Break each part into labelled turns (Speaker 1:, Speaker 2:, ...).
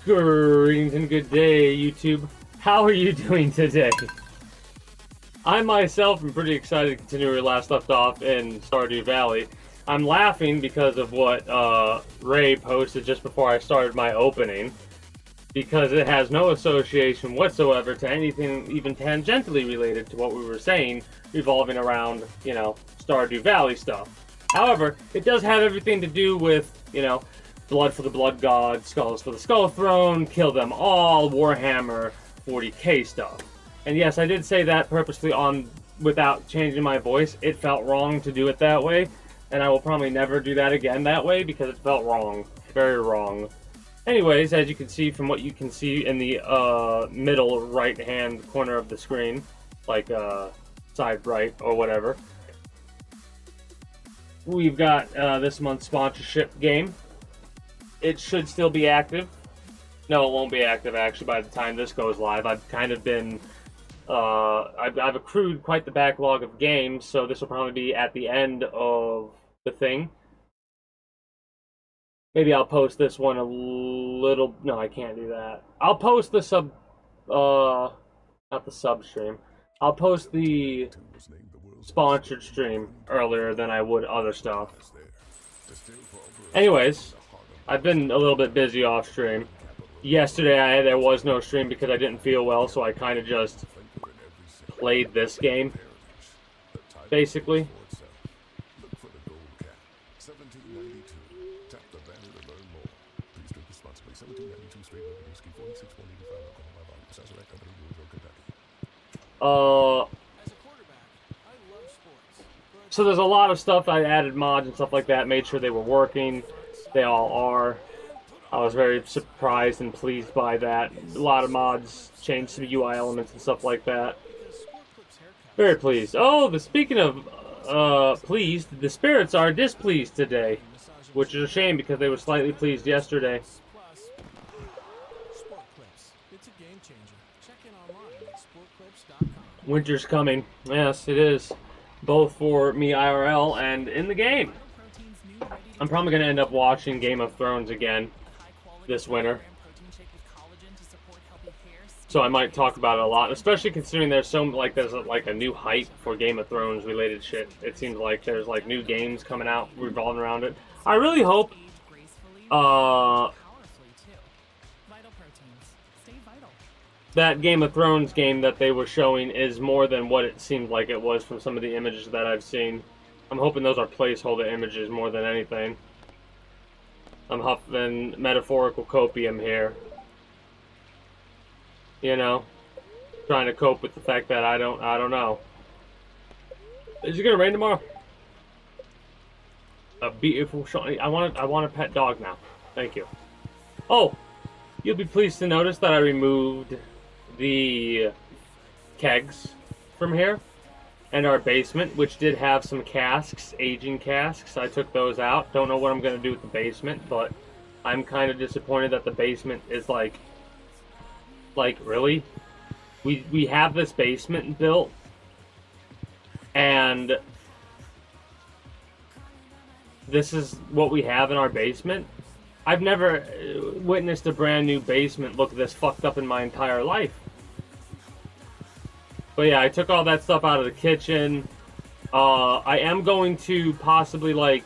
Speaker 1: Greetings and good day, YouTube. How are you doing today? I myself am pretty excited to continue where we last left off in Stardew Valley. I'm laughing because of what Ray posted just before I started my opening, because it has no association whatsoever to anything even tangentially related to what we were saying, revolving around, you know, Stardew Valley stuff. However, it does have everything to do with, you know, blood for the blood god, skulls for the skull throne, kill them all, Warhammer 40k stuff. And yes, I did say that purposely on without changing my voice. It felt wrong to do it that way, and I will probably never do that again that way because it felt wrong, very wrong. Anyways, as you can see from what you can see in the middle right hand corner of the screen, like side right or whatever, we've got this month's sponsorship game. It should still be active. No, it won't be active actually by the time this goes live. I've kind of been, I've accrued quite the backlog of games, so this will probably be at the end of the thing. Maybe I'll post this one a little, no, I can't do that. I'll post the not the sub stream. I'll post the sponsored stream earlier than I would other stuff. Anyways, I've been a little bit busy off stream. Yesterday there was no stream because I didn't feel well, so I kind of just played this game, basically. So there's a lot of stuff. I added mods and stuff like that, made sure they were working. They all are. I was very surprised and pleased by that. A lot of mods changed some UI elements and stuff like that. Very pleased. Oh, speaking of pleased, the spirits are displeased today, which is a shame because they were slightly pleased yesterday. Winter's coming. Yes, it is. Both for me IRL and in the game. I'm probably going to end up watching Game of Thrones again this winter. So I might talk about it a lot, especially considering there's like a new hype for Game of Thrones related shit. It seems like there's like new games coming out revolving around it. I really hope that Game of Thrones game that they were showing is more than what it seemed like it was from some of the images that I've seen. I'm hoping those are placeholder images more than anything. I'm huffing metaphorical copium here. You know, trying to cope with the fact that I don't know. Is it gonna rain tomorrow? A beautiful shiny. I want a pet dog now. Thank you. Oh, you'll be pleased to notice that I removed the kegs from here and our basement, which did have some casks, aging casks. I took those out. Don't know what I'm gonna do with the basement, but I'm kind of disappointed that the basement is like really? We have this basement built, and this is what we have in our basement. I've never witnessed a brand new basement look this fucked up in my entire life. But yeah, I took all that stuff out of the kitchen. I am going to possibly like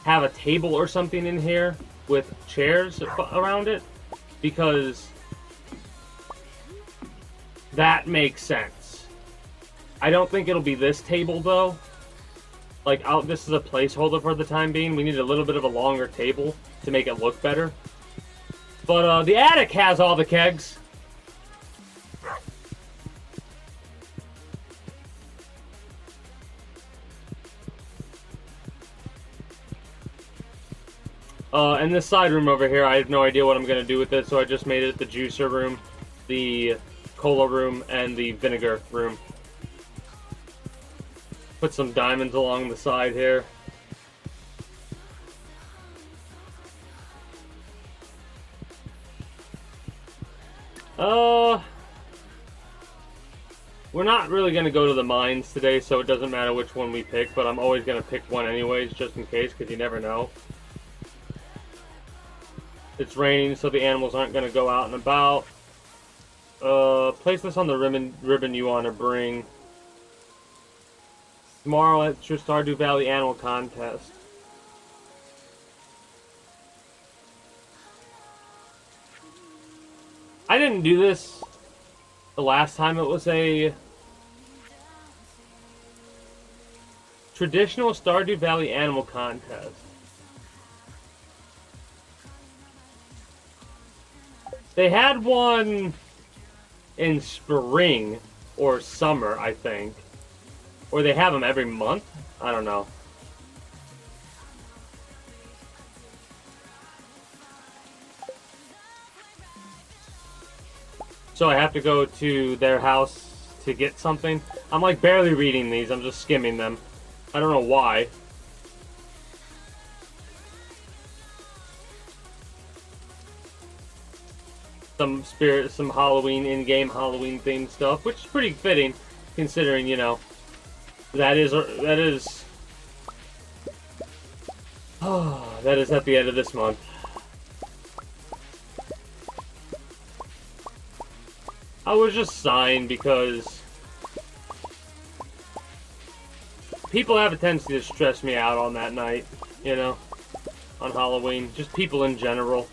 Speaker 1: have a table or something in here with chairs around it, because that makes sense. I don't think it'll be this table though. Like, this is a placeholder for the time being. We need a little bit of a longer table to make it look better. But the attic has all the kegs. And this side room over here, I have no idea what I'm going to do with it, so I just made it the juicer room, the cola room, and the vinegar room. Put some diamonds along the side here. We're not really going to go to the mines today, so it doesn't matter which one we pick, but I'm always going to pick one anyways, just in case, because you never know. It's raining, so the animals aren't going to go out and about. Place this on the ribbon you want to bring. Tomorrow at your Stardew Valley Animal Contest. I didn't do this the last time it was a traditional Stardew Valley Animal Contest. They had one in spring or summer, I think. Or they have them every month? I don't know. So I have to go to their house to get something. I'm like barely reading these, I'm just skimming them. I don't know why. Some Halloween, in-game Halloween themed stuff, which is pretty fitting, considering, you know, that is at the end of this month. I was just sighing because people have a tendency to stress me out on that night, you know, on Halloween. Just people in general.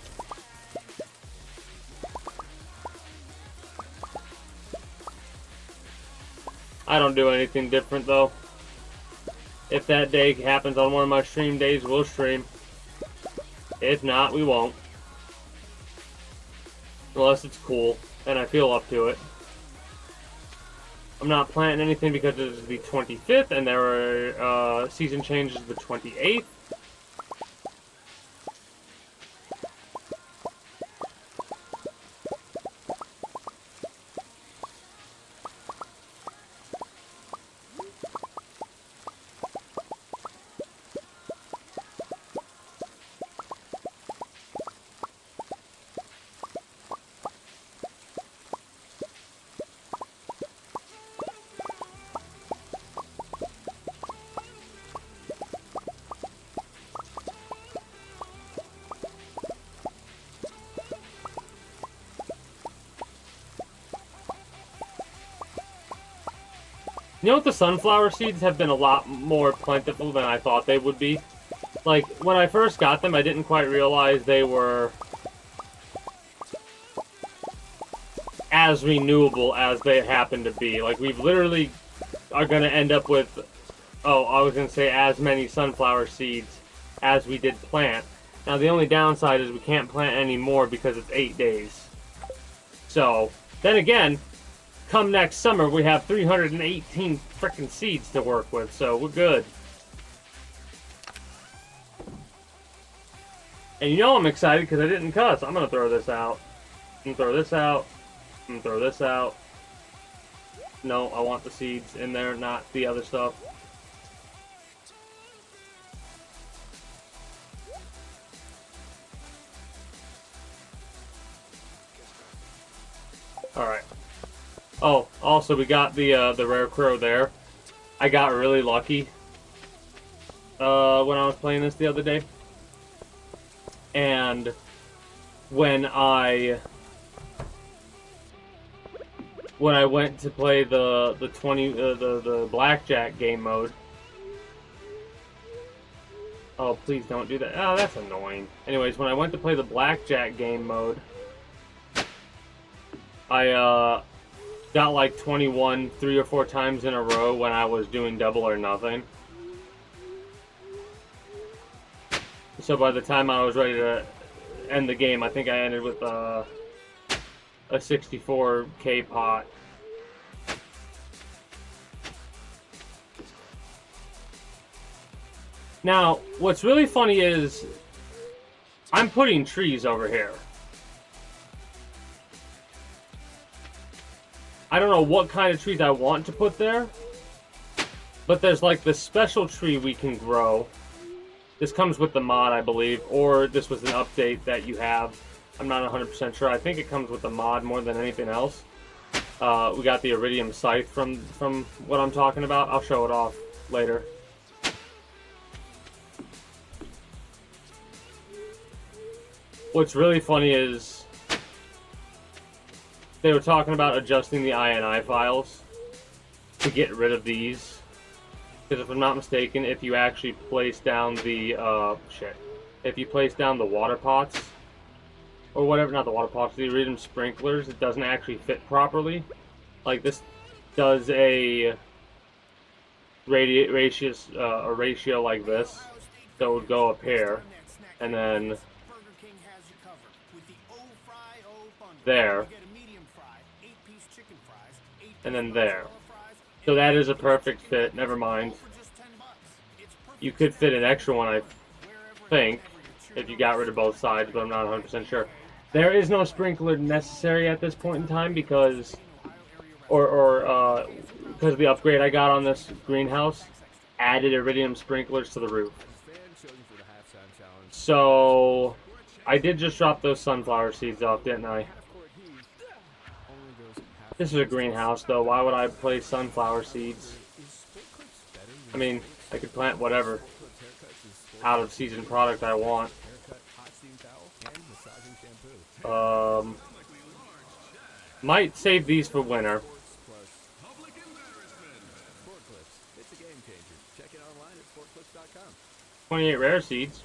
Speaker 1: I don't do anything different, though. If that day happens on one of my stream days, we'll stream. If not, we won't. Unless it's cool, and I feel up to it. I'm not planning anything because it is the 25th, and there are season changes the 28th. You know what, the sunflower seeds have been a lot more plentiful than I thought they would be. Like, when I first got them, I didn't quite realize they were as renewable as they happen to be. Like, we've literally are going to end up with, oh, I was going to say as many sunflower seeds as we did plant. Now, the only downside is we can't plant any more because it's 8 days. So, then again, come next summer, we have 318 frickin' seeds to work with, so we're good. And you know I'm excited because I didn't cuss. I'm gonna throw this out. I'm gonna throw this out. I'm gonna throw this out. No, I want the seeds in there, not the other stuff. Alright. Oh, also we got the rare crow there. I got really lucky when I was playing this the other day. And when I went to play the blackjack game mode. Oh, please don't do that. Oh, that's annoying. Anyways, when I went to play the blackjack game mode, I got like 21 3 or 4 times in a row when I was doing double or nothing. So by the time I was ready to end the game, I think I ended with a 64k pot. Now, what's really funny is I'm putting trees over here. I don't know what kind of trees I want to put there, but there's like this special tree we can grow. This comes with the mod, I believe, or this was an update that you have. I'm not 100% sure. I think it comes with the mod more than anything else. We got the iridium scythe from what I'm talking about. I'll show it off later. what's really funny is they were talking about adjusting the INI files to get rid of these. Because if I'm not mistaken, if you actually place down the, if you place down the water pots, or whatever, not the water pots, the iridium sprinklers, it doesn't actually fit properly. Like, this does a ratio like this, so it would go up here, and then there, and then there. So that is a perfect fit. Never mind. You could fit an extra one, I think, if you got rid of both sides, but I'm not 100% sure. There is no sprinkler necessary at this point in time because, because of the upgrade I got on this greenhouse, added iridium sprinklers to the roof. So I did just drop those sunflower seeds off, didn't I? This is a greenhouse, though. Why would I place sunflower seeds? I mean, I could plant whatever out-of-season product I want. Might save these for winter. 28 rare seeds.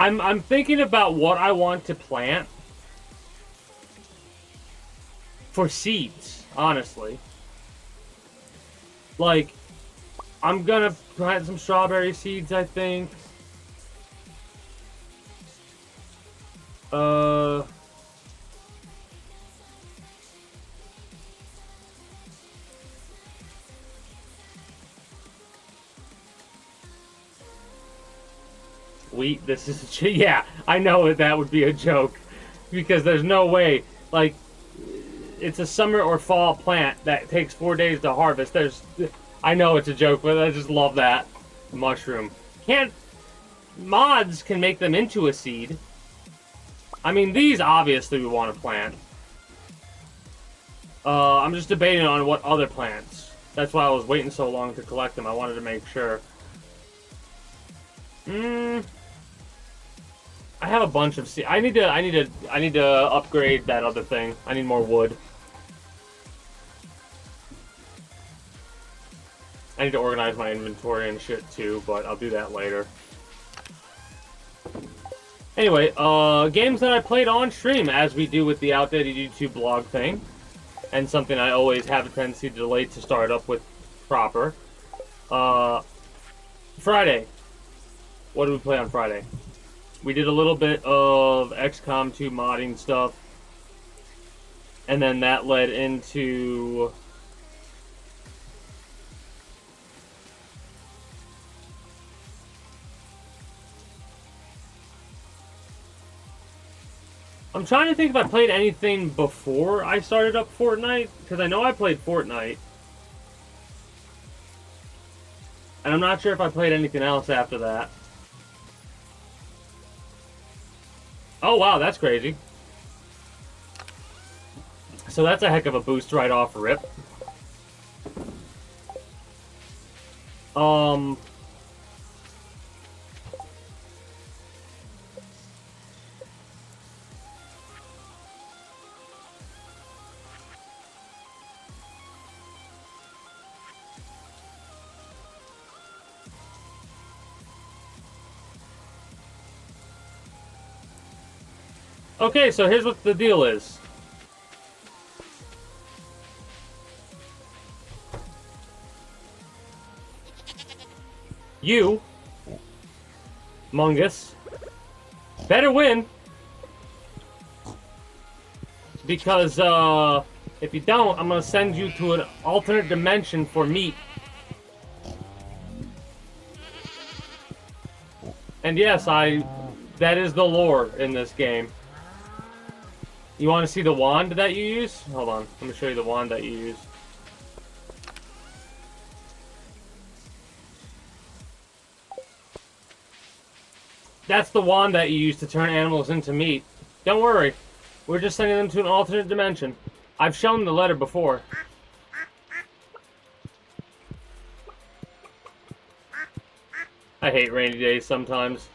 Speaker 1: I'm thinking about what I want to plant for seeds, honestly. Like, I'm gonna plant some strawberry seeds, I think. Wheat, this is... Yeah, I know that would be a joke. Because there's no way. Like, it's a summer or fall plant that takes 4 days to harvest. I know it's a joke, but I just love that. Mushroom. Mods can make them into a seed. I mean, these obviously we want to plant. I'm just debating on what other plants. That's why I was waiting so long to collect them. I wanted to make sure. I have a bunch of seeds. I need to upgrade that other thing. I need more wood. I need to organize my inventory and shit too, but I'll do that later. Anyway, games that I played on stream, as we do with the outdated YouTube blog thing, and something I always have a tendency to delay to start up with proper. Friday. What did we play on Friday? We did a little bit of XCOM 2 modding stuff, and then that led into... I'm trying to think if I played anything before I started up Fortnite, because I know I played Fortnite. And I'm not sure if I played anything else after that. Oh wow, that's crazy. So that's a heck of a boost right off rip. Okay, so here's what the deal is. You, Mungus, better win. Because, if you don't, I'm gonna send you to an alternate dimension for meat. And yes, that is the lore in this game. You want to see the wand that you use? Hold on, let me show you the wand that you use. That's the wand that you use to turn animals into meat. Don't worry, we're just sending them to an alternate dimension. I've shown the letter before. I hate rainy days sometimes.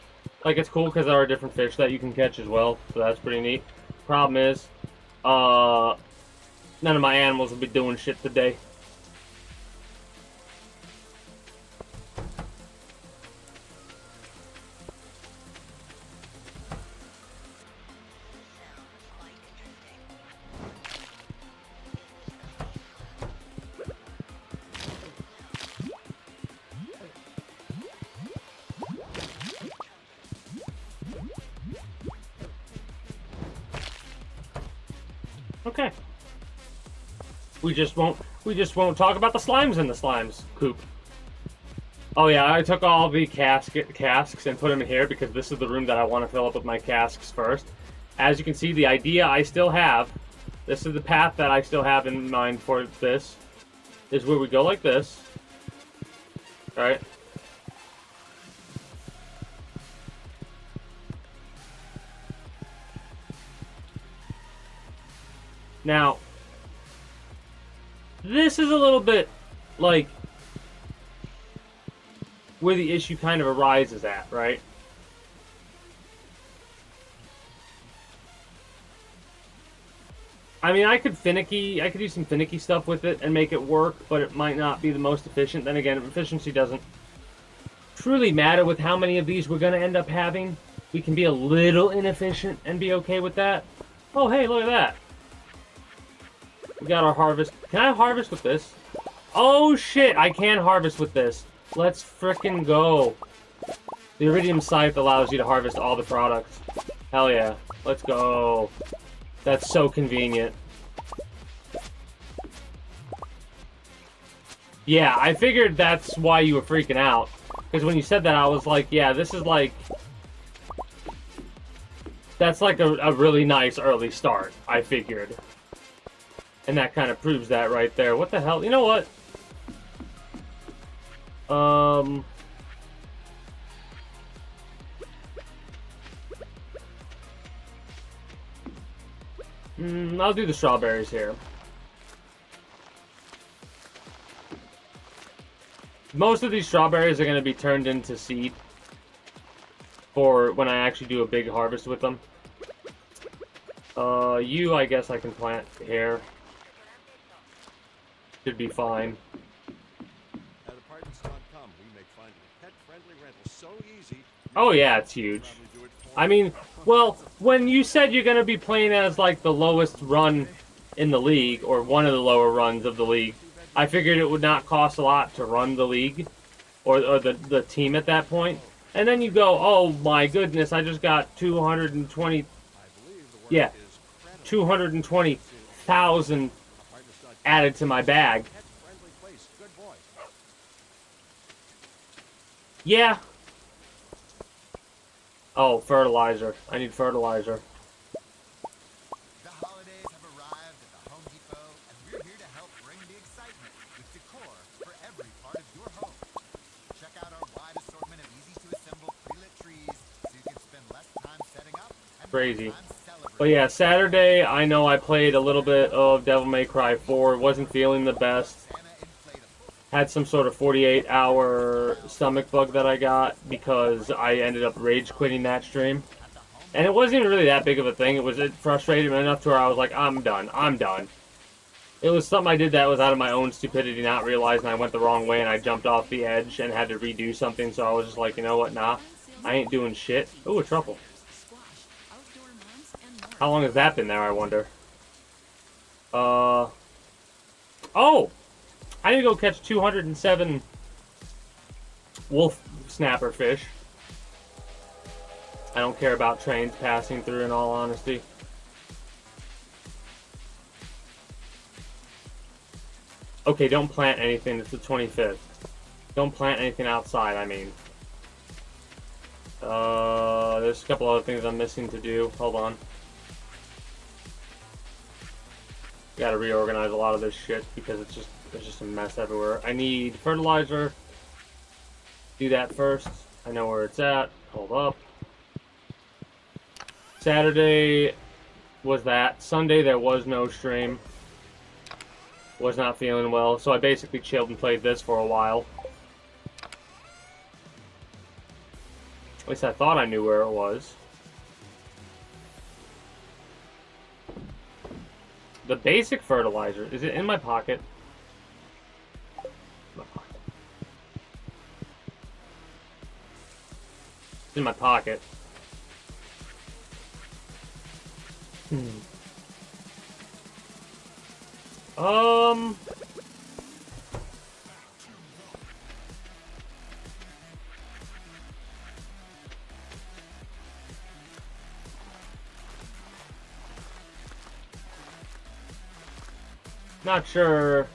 Speaker 1: Like, it's cool because there are different fish that you can catch as well, so that's pretty neat. Problem is, none of my animals will be doing shit today. Okay. We just won't talk about the slimes in the slimes coop. Oh yeah, I took all the casks and put them in here because this is the room that I want to fill up with my casks first. As you can see, the idea I still have, this is the path that I still have in mind for this, is where we go like this. Alright. Now, this is a little bit, like, where the issue kind of arises at, right? I mean, I could do some finicky stuff with it and make it work, but it might not be the most efficient. Then again, efficiency doesn't truly matter with how many of these we're going to end up having. We can be a little inefficient and be okay with that. Oh, hey, look at that. We got our harvest. Can I harvest with this? Oh shit, I can harvest with this. Let's frickin' go. The iridium scythe allows you to harvest all the products. Hell yeah. Let's go. That's so convenient. Yeah, I figured that's why you were freaking out. Because when you said that, I was like, yeah, this is like... That's like a really nice early start, I figured. And that kind of proves that right there. What the hell? You know what? I'll do the strawberries here. Most of these strawberries are going to be turned into seed for when I actually do a big harvest with them. I guess I can plant here. Should be fine.
Speaker 2: At apartments.com, we make finding a pet-friendly rental so easy.
Speaker 1: Oh yeah, it's huge. I mean, well, when you said you're going to be playing as like the lowest run in the league, or one of the lower runs of the league, I figured it would not cost a lot to run the league, or the team at that point. And then you go, oh my goodness, I just got 220, yeah, 220,000 added to my bag. Yeah. Oh, fertilizer. I need fertilizer.
Speaker 3: The holidays have arrived at the Home Depot, and we're here to help bring the excitement with decor for every part of your home. Check out our wide assortment of easy-to-assemble pre-lit trees so you can spend less time setting up and
Speaker 1: Crazy.
Speaker 3: more time celebrating.
Speaker 1: But yeah, Saturday, I know I played a little bit of Devil May Cry 4. Wasn't feeling the best. Had some sort of 48-hour stomach bug that I got because I ended up rage quitting that stream. And it wasn't even really that big of a thing. It frustrated me enough to where I was like, I'm done. I'm done. It was something I did that was out of my own stupidity, not realizing I went the wrong way and I jumped off the edge and had to redo something. So I was just like, you know what? Nah, I ain't doing shit. Ooh, a truffle. How long has that been there, I wonder? Oh! I need to go catch 207 wolf snapper fish. I don't care about trains passing through, in all honesty. Okay, don't plant anything. It's the 25th. Don't plant anything outside, I mean. There's a couple other things I'm missing to do. Hold on. Gotta reorganize a lot of this shit because there's just a mess everywhere. I need fertilizer. Do that first. I know where it's at. Hold up. Saturday was that. Sunday there was no stream. Was not feeling well, so I basically chilled and played this for a while. At least I thought I knew where it was. The basic fertilizer, is it in my pocket? My pocket. It's in my pocket. Not sure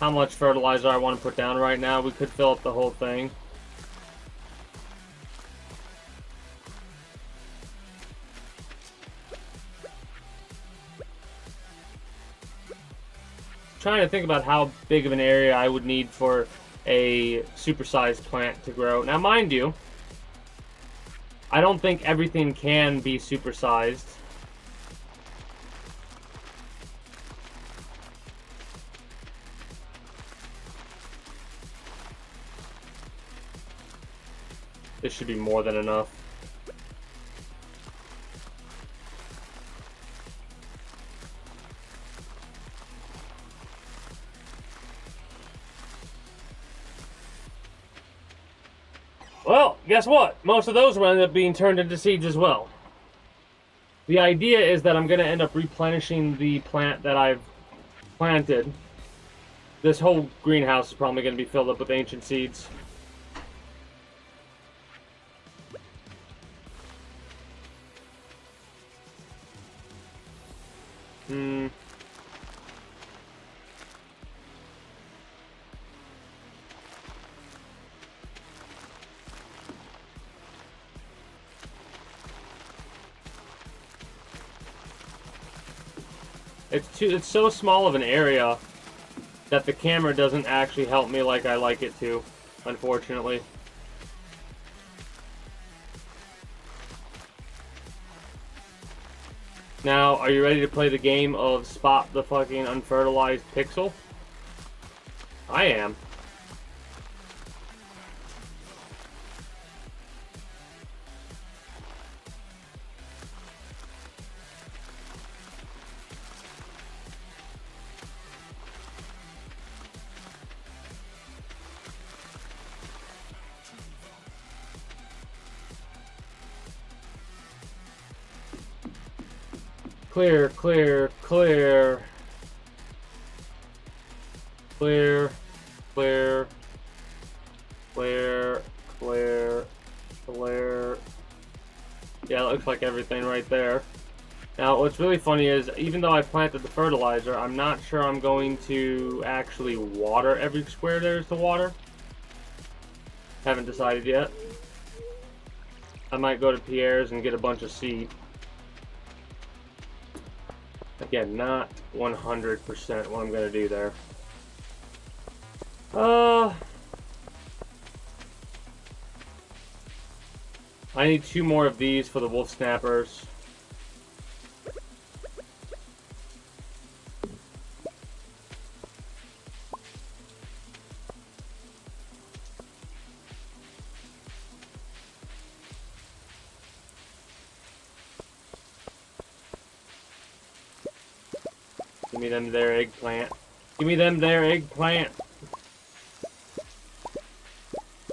Speaker 1: how much fertilizer I want to put down right now. We could fill up the whole thing. Trying to think about how big of an area I would need for a supersized plant to grow. Now, mind you, I don't think everything can be supersized. This should be more than enough. Well, guess what? Most of those will end up being turned into seeds as well. The idea is that I'm going to end up replenishing the plant that I've planted. This whole greenhouse is probably going to be filled up with ancient seeds. It's so small of an area that the camera doesn't actually help me like I like it to, unfortunately. Now, are you ready to play the game of spot the fucking unfertilized pixel? I am. Clear, clear, clear. Clear, clear, clear, clear, clear. Yeah, it looks like everything right there. Now, what's really funny is, even though I planted the fertilizer, I'm not sure I'm going to actually water every square there is to water. Haven't decided yet. I might go to Pierre's and get a bunch of seed. Again, not 100% what I'm going to do there. I need 2 more of these for the wolf snappers. Give me them there eggplant. Give me them there eggplant.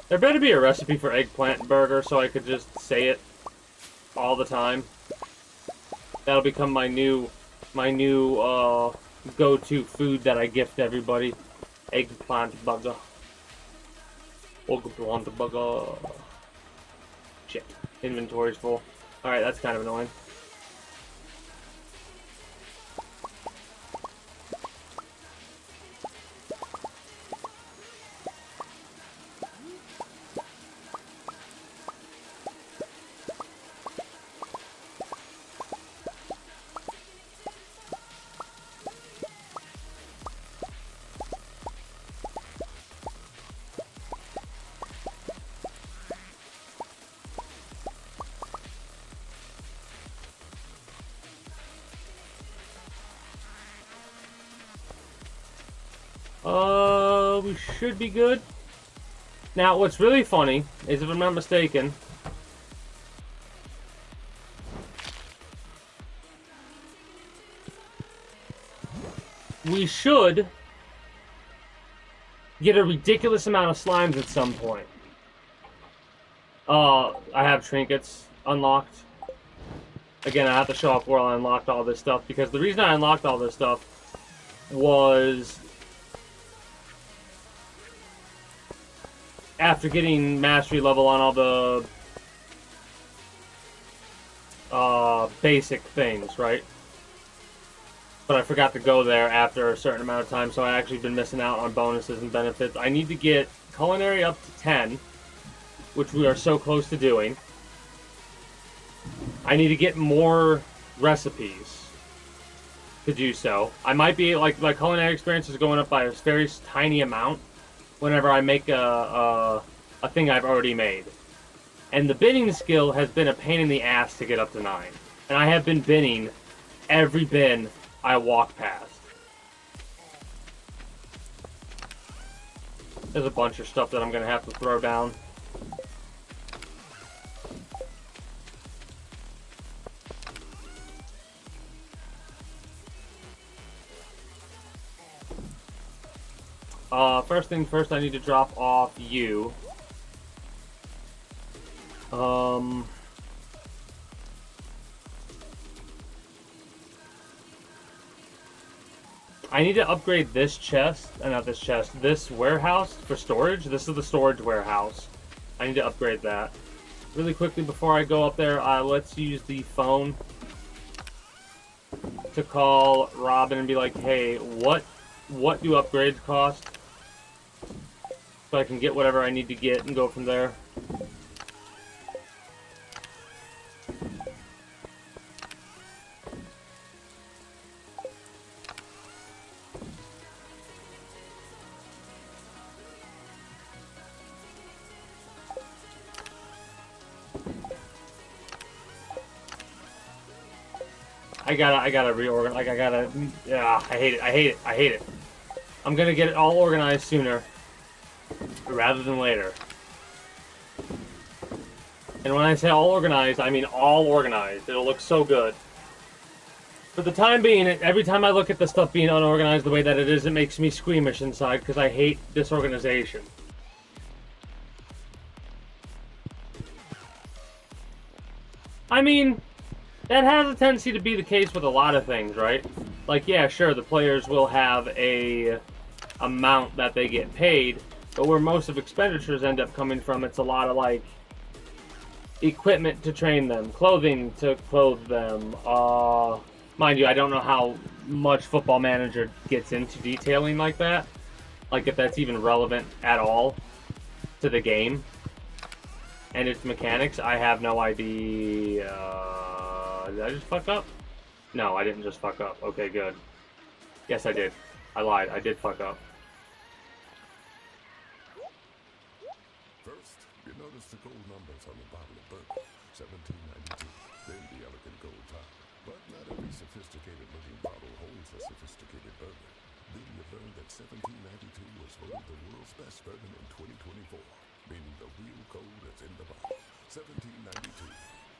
Speaker 1: There better be a recipe for eggplant burger so I could just say it all the time. That'll become my new go-to food that I gift everybody. Eggplant burger. Eggplant burger. Shit. Inventory's full. Alright, that's kind of annoying. We should be good. Now, what's really funny is, if I'm not mistaken, we should get a ridiculous amount of slimes at some point. I have trinkets unlocked. Again, I have to show off where I unlocked all this stuff, because the reason I unlocked all this stuff was after getting mastery level on all the basic things, right? But I forgot to go there after a certain amount of time, so I actually been missing out on bonuses and benefits. I need to get culinary up to 10, which we are so close to doing. I need to get more recipes to do so. I might be, like, my culinary experience is going up by a very tiny amount whenever I make a thing I've already made. And the binning skill has been a pain in the ass to get up to 9. And I have been binning every bin I walk past. There's a bunch of stuff that I'm going to have to throw down. First thing first, I need to drop off you. I need to upgrade this chest, not this chest, this warehouse for storage. This is the storage warehouse. I need to upgrade that. Really quickly before I go up there, let's use the phone to call Robin and be like, hey, what do upgrades cost? So I can get whatever I need to get and go from there. I gotta reorganize. Like, I hate it. I'm gonna get it all organized sooner rather than later. And when I say all organized, I mean all organized. It'll look so good. For the time being, every time I look at the stuff being unorganized the way that it is, it makes me squeamish inside because I hate disorganization. I mean, that has a tendency to be the case with a lot of things, right? Like, yeah, sure, the players will have a amount that they get paid, but where most of expenditures end up coming from, it's a lot of, like, equipment to train them, clothing to clothe them. Mind you, I don't know how much Football Manager gets into detailing like that. Like, if that's even relevant at all to the game and its mechanics. I have no idea. Did I just fuck up? No, I didn't just fuck up. Okay, good. Yes, I did. I lied. I did fuck up.
Speaker 4: First, you notice the gold numbers on the bottle of bourbon, 1792, then the elegant gold top. But not every sophisticated-looking bottle holds a sophisticated bourbon. Then you learn that 1792 was voted the world's best bourbon in 2024, meaning the real gold is in the bottle. 1792.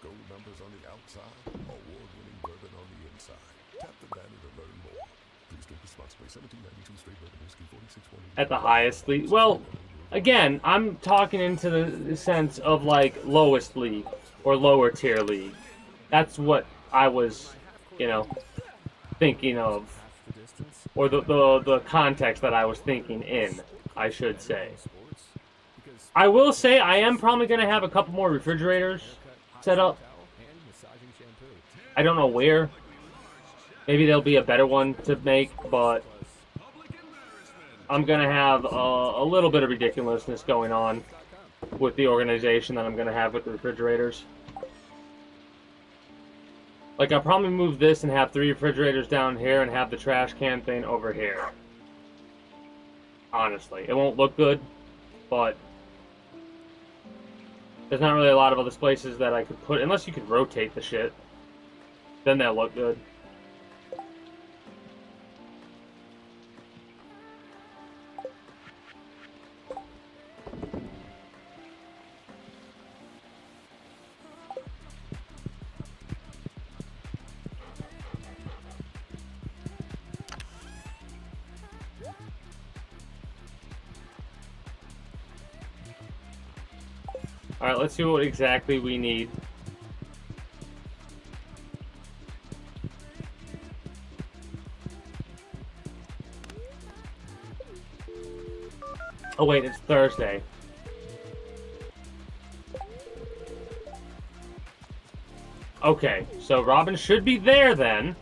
Speaker 4: Gold numbers on the outside, award-winning bourbon on the inside. Tap the banner to learn more. Please drink responsibly. 1792 straight bourbon whiskey, 4620.
Speaker 1: At the highest league. Well, again, I'm talking into the sense of, like, lowest league or lower tier league. That's what I was, you know, thinking of. Or the context that I was thinking in, I should say. I will say I am probably going to have a couple more refrigerators set up. I don't know where. Maybe there'll be a better one to make, but I'm going to have a little bit of ridiculousness going on with the organization that I'm going to have with the refrigerators. Like, I'll probably move this and have 3 refrigerators down here and have the trash can thing over here. Honestly. It won't look good, but there's not really a lot of other places that I could put, unless you could rotate the shit. Then they'll look good. Alright, let's see what exactly we need. Oh wait, it's Thursday. Okay, so Robin should be there then.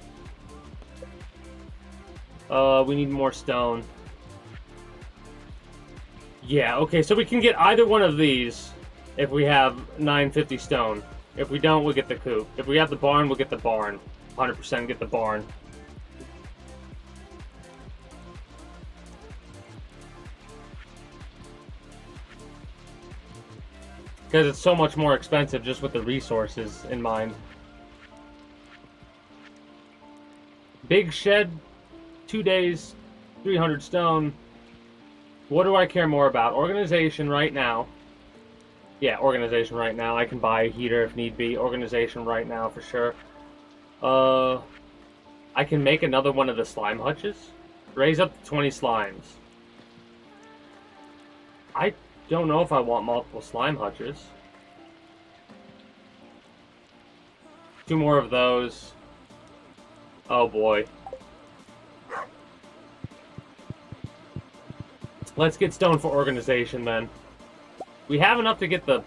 Speaker 1: We need more stone. Yeah, okay, so we can get either one of these if we have 950 stone. If we don't, we'll get the coop. If we have the barn, we'll get the barn. 100% get the barn. Because it's so much more expensive just with the resources in mind. Big shed, 2 days, 300 stone. What do I care more about? Organization right now. Yeah, organization right now. I can buy a heater if need be. Organization right now for sure. I can make another one of the slime hutches. Raise up to 20 slimes. I don't know if I want multiple slime hutches. 2 more of those. Oh boy. Let's get stone for organization then. We have enough to get the...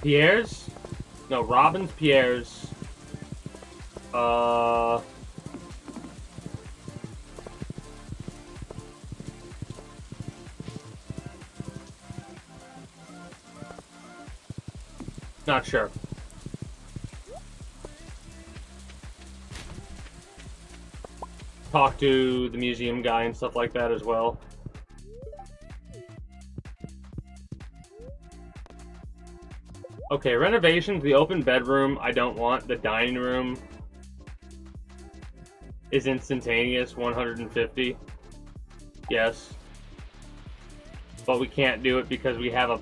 Speaker 1: Pierre's? No, Robin's, Pierre's. Not sure. Talk to the museum guy and stuff like that as well. Okay, renovations, the open bedroom, I don't want. The dining room is instantaneous, 150. Yes. But we can't do it because we have a...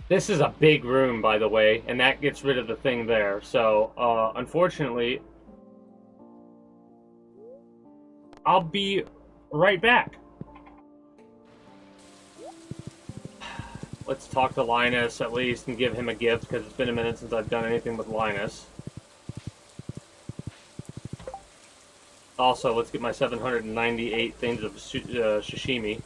Speaker 1: This is a big room, by the way, and that gets rid of the thing there. So, unfortunately, I'll be right back. Let's talk to Linus at least and give him a gift, because it's been a minute since I've done anything with Linus. Also, let's get my 798 things of sashimi.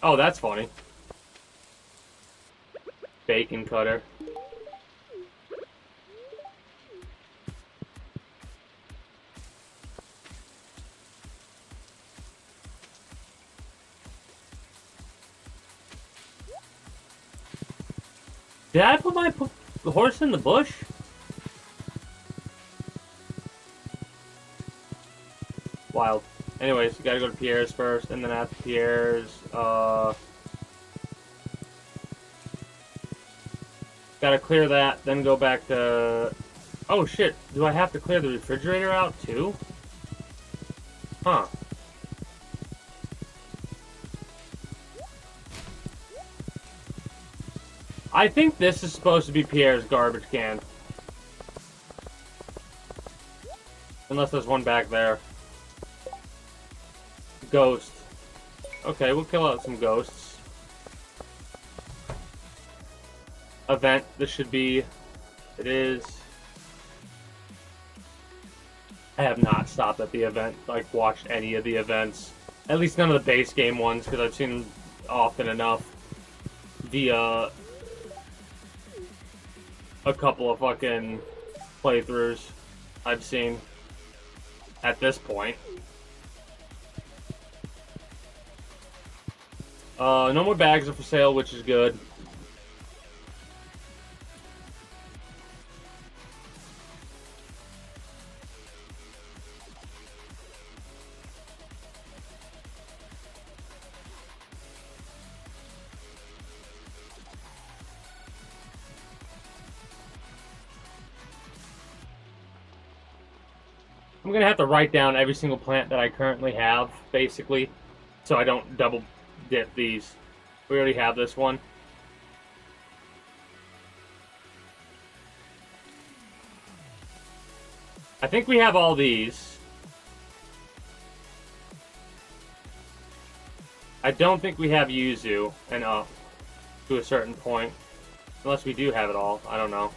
Speaker 1: Oh, that's funny. Bacon cutter. Did I put my horse in the bush? Wild. Anyways, you gotta go to Pierre's first, and then after Pierre's, gotta clear that, then go back to... Oh shit, do I have to clear the refrigerator out too? Huh. I think this is supposed to be Pierre's garbage can. Unless there's one back there. Ghost. Okay, we'll kill out some ghosts. Event, this should be... It is... I have not stopped at the event, like, watched any of the events. At least none of the base game ones, because I've seen them often enough via a couple of fucking playthroughs I've seen at this point. No more bags are for sale, which is good. I'm gonna have to write down every single plant that I currently have, basically, so I don't double dip these. We already have this one. I think we have all these. I don't think we have yuzu and up to a certain point. Unless we do have it all. I don't know.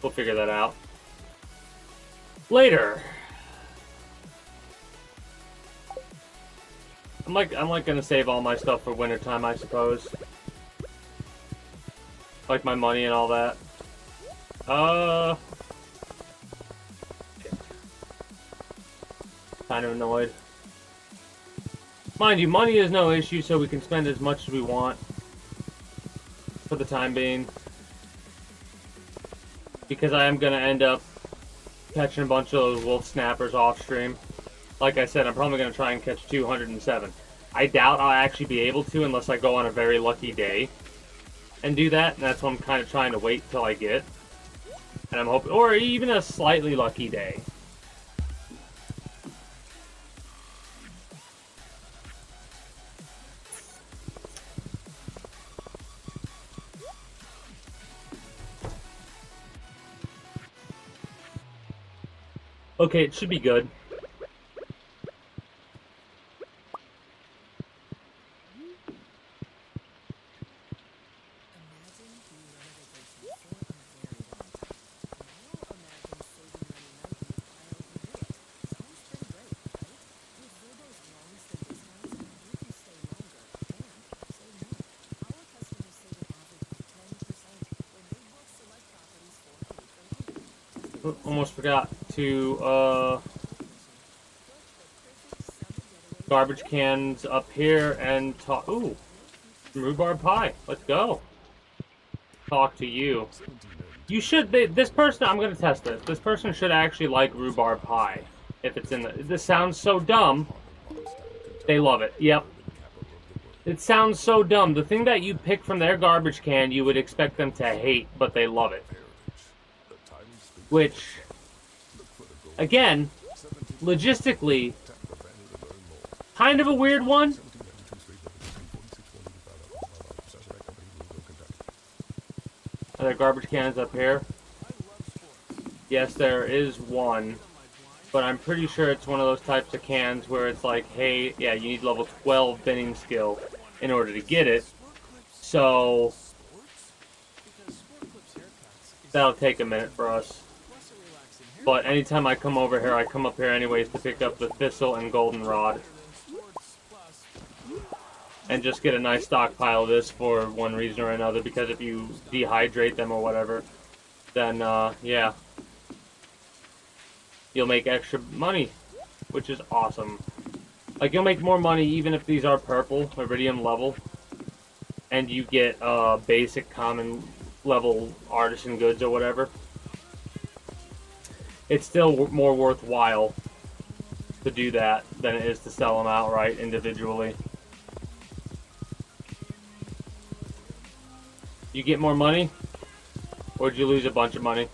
Speaker 1: We'll figure that out later. I'm like gonna save all my stuff for wintertime, I suppose. Like my money and all that. Kind of annoyed. Mind you, money is no issue, so we can spend as much as we want for the time being. Because I am gonna end up catching a bunch of those wolf snappers off stream. Like I said, I'm probably gonna try and catch 207. I doubt I'll actually be able to unless I go on a very lucky day and do that, and that's what I'm kind of trying to wait till I get. And I'm hoping, or even a slightly lucky day. Okay, it should be good. Almost forgot to, garbage cans up here and talk. Ooh, rhubarb pie. Let's go. Talk to you. You should. This person. I'm gonna test this. This person should actually like rhubarb pie. If it's in the. This sounds so dumb. They love it. Yep. It sounds so dumb. The thing that you pick from their garbage can, you would expect them to hate, but they love it. Which, again, logistically, kind of a weird one. Are there garbage cans up here? Yes, there is one. But I'm pretty sure it's one of those types of cans where it's like, hey, yeah, you need level 12 binning skill in order to get it. So, that'll take a minute for us. But anytime I come over here, I come up here anyways to pick up the thistle and goldenrod. And just get a nice stockpile of this for one reason or another, because if you dehydrate them or whatever, then, yeah. You'll make extra money, which is awesome. Like, you'll make more money even if these are purple, iridium level, and you get, basic common level artisan goods or whatever. It's still more worthwhile to do that than it is to sell them outright individually. You get more money, or did you lose a bunch of money?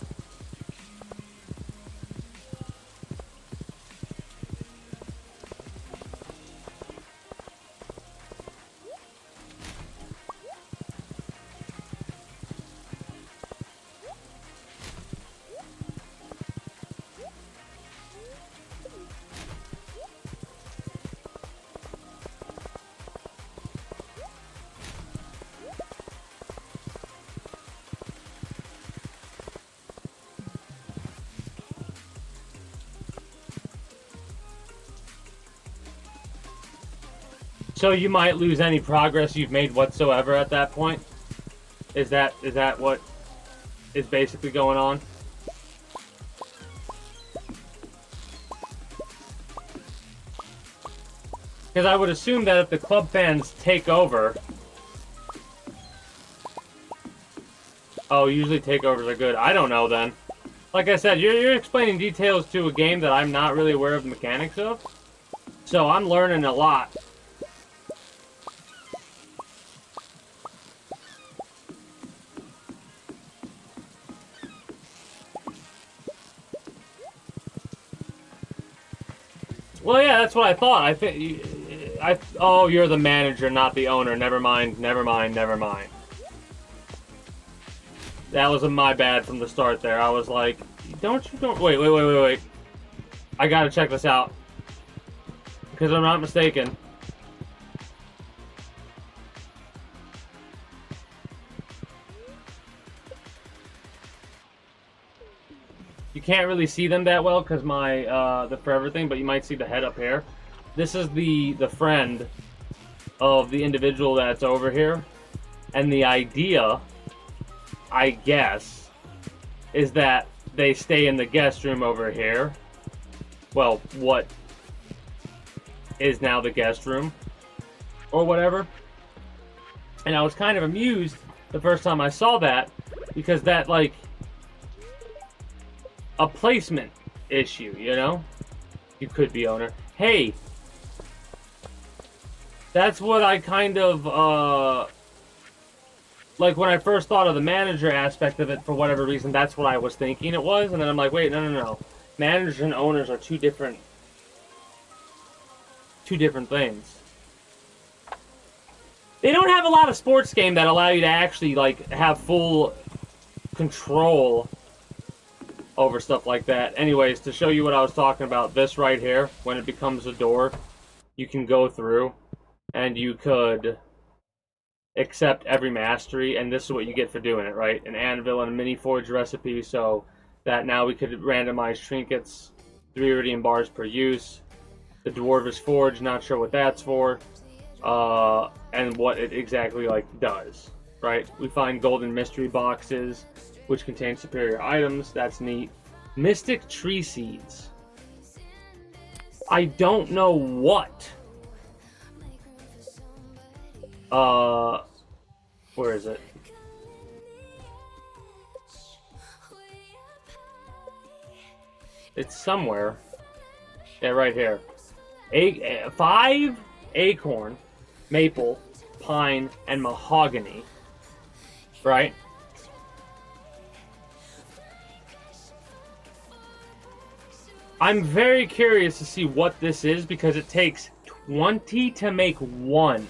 Speaker 1: So you might lose any progress you've made whatsoever at that point? Is that what is basically going on? Because I would assume that if the club fans take over... Oh, usually takeovers are good. I don't know then. Like I said, you're explaining details to a game that I'm not really aware of the mechanics of. So I'm learning a lot. Well, yeah, that's what I thought. I think. Oh, you're the manager, not the owner. Never mind. Never mind. Never mind. That was my bad from the start. There, I was like, don't. Wait. I gotta check this out because I'm not mistaken. You can't really see them that well because my the forever thing, but you might see the head up here. This is the friend of the individual that's over here, and the idea, I guess, is that they stay in the guest room over here. Well, what is now the guest room, or whatever. And I was kind of amused the first time I saw that, because that, like, a placement issue, you know? You could be owner. Hey! That's what I kind of, like, when I first thought of the manager aspect of it, for whatever reason, that's what I was thinking it was, and then I'm like, wait, no. Managers and owners are two different things. They don't have a lot of sports game that allow you to actually, like, have full control over stuff like that. Anyways, to show you what I was talking about, this right here, when it becomes a door, you can go through, and you could accept every mastery, and this is what you get for doing it, right? An anvil and a mini forge recipe, so that now we could randomize trinkets, 3 iridium bars per use. The dwarvish forge, not sure what that's for, and what it exactly, like, does, right? We find golden mystery boxes, which contain superior items. That's neat. Mystic tree seeds. I don't know what. Where is it? It's somewhere. Yeah, right here. 5 acorn, maple, pine, and mahogany. Right? I'm very curious to see what this is, because it takes 20 to make one.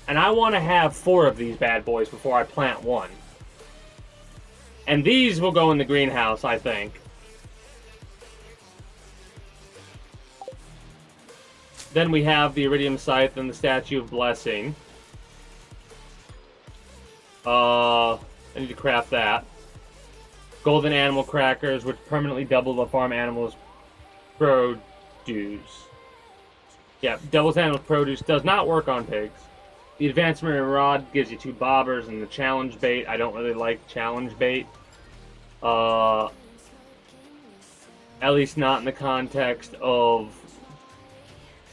Speaker 1: And I want to have 4 of these bad boys before I plant one. And these will go in the greenhouse, I think. Then we have the iridium scythe and the statue of blessing. I need to craft that. Golden animal crackers, which permanently double the farm animals' produce. Yeah, doubles animal produce, does not work on pigs. The advanced marine rod gives you 2 bobbers, and the challenge bait, I don't really like challenge bait. At least not in the context of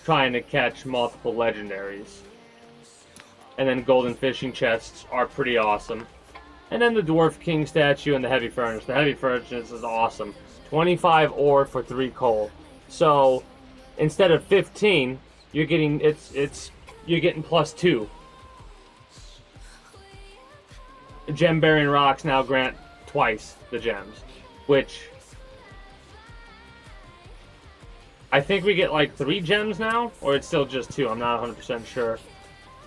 Speaker 1: trying to catch multiple legendaries. And then golden fishing chests are pretty awesome. And then the Dwarf King statue and the heavy furnace. The heavy furnace is awesome. 25 ore for 3 coal. So instead of 15, you're getting you're getting +2. Gem bearing rocks now grant twice the gems, which I think we get like 3 gems now, or it's still just 2. I'm not 100% sure.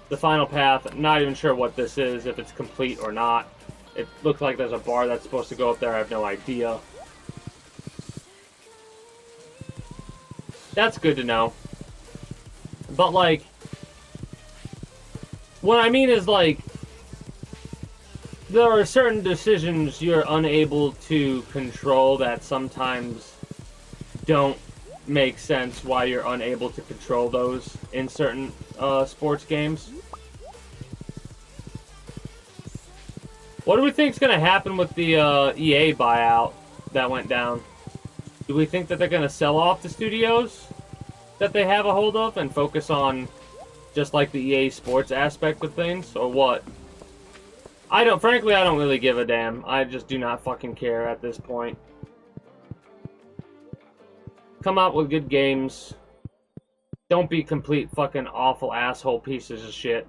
Speaker 1: The final path, not even sure what this is, if it's complete or not. It looks like there's a bar that's supposed to go up there. I have no idea. That's good to know. But, like, what I mean is, like, there are certain decisions you're unable to control that sometimes don't make sense why you're unable to control those in certain sports games. What do we think is going to happen with the EA buyout that went down? Do we think that they're going to sell off the studios that they have a hold of and focus on just like the EA Sports aspect of things, or what? Frankly, I don't really give a damn. I just do not fucking care at this point. Come out with good games. Don't be complete fucking awful asshole pieces of shit.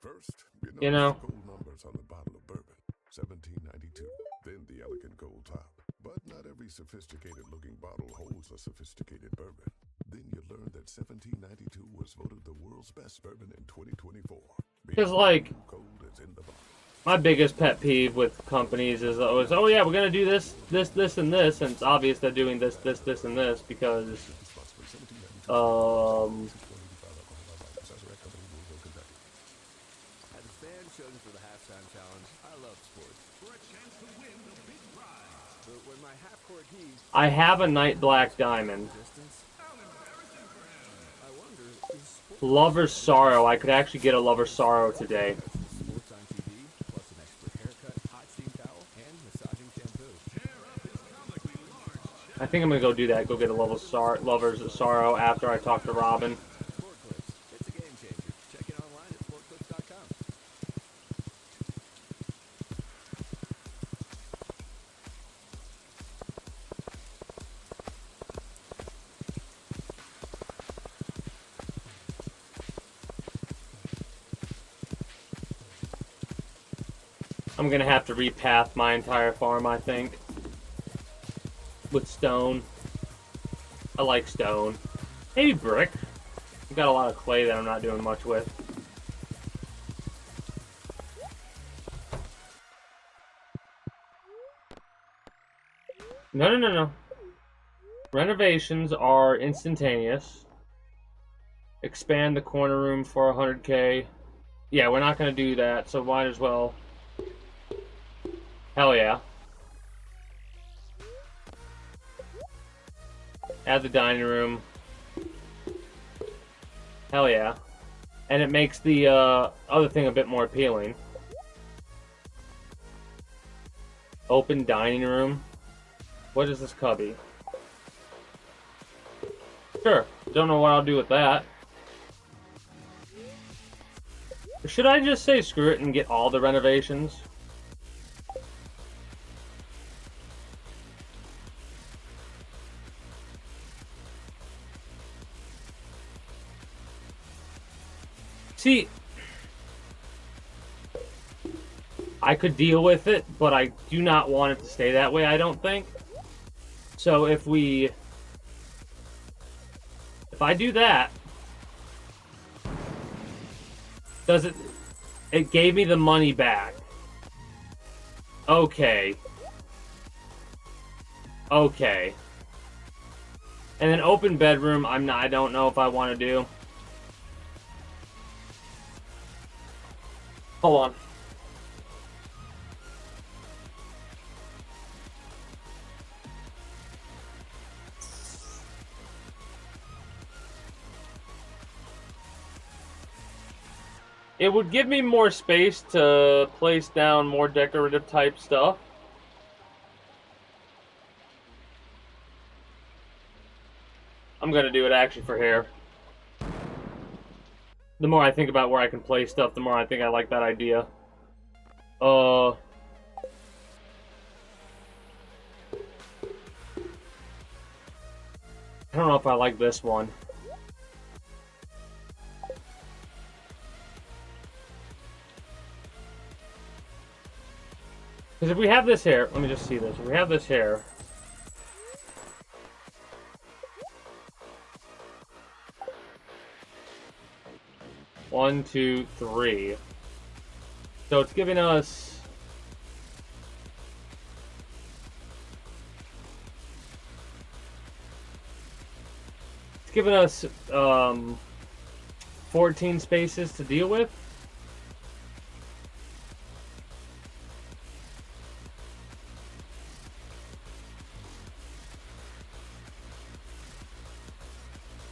Speaker 4: First,
Speaker 1: You know?
Speaker 4: the gold numbers on the bottle of bourbon, 1792. Then the elegant gold top. But not every sophisticated looking bottle holds a sophisticated bourbon. Then you learn that 1792 was voted the world's best bourbon in 2024.
Speaker 1: Because, like,
Speaker 4: Cold is in the bottle.
Speaker 1: my biggest pet peeve with companies is always, oh yeah, we're gonna do this, this, this, and this, and it's obvious they're doing this, this, this, and this because,
Speaker 2: As a fan chosen for the halftime challenge, I love sports. For a chance to win the big prize. But when my half-court heaves
Speaker 1: I have a night black diamond.
Speaker 2: distance, I wonder, is sports
Speaker 1: Lover's Sorrow. I could actually get a Lover's Sorrow today.
Speaker 2: sports on TV, plus an expert haircut, hot steam towel, and massaging shampoo?
Speaker 1: I think I'm gonna go do that. Go get a Lover's Sorrow after I talk to Robin.
Speaker 2: Sport Clips. It's a game changer. Check it online at sportclips.com.
Speaker 1: I'm gonna have to repath my entire farm, I think. With stone. I like stone. Maybe brick. I've got a lot of clay that I'm not doing much with. No. Renovations are instantaneous. Expand the corner room for 100K. Yeah, we're not going to do that, so might as well. Hell yeah. Add the dining room. Hell yeah. And it makes the other thing a bit more appealing. Open dining room. What is this cubby? Sure. Don't know what I'll do with that. Or should I just say screw it and get all the renovations? See, I could deal with it, but I do not want it to stay that way, I don't think. So if I do that, does it gave me the money back. Okay. Okay. And then open bedroom, I don't know if I want to do. Hold on. It would give me more space to place down more decorative type stuff. I'm gonna do it actually for hair. The more I think about where I can place stuff, the more I think I like that idea. I don't know if I like this one. Because if we have this here, let me just see this. If we have this here. One, two, three. So it's giving us... It's giving us 14 spaces to deal with.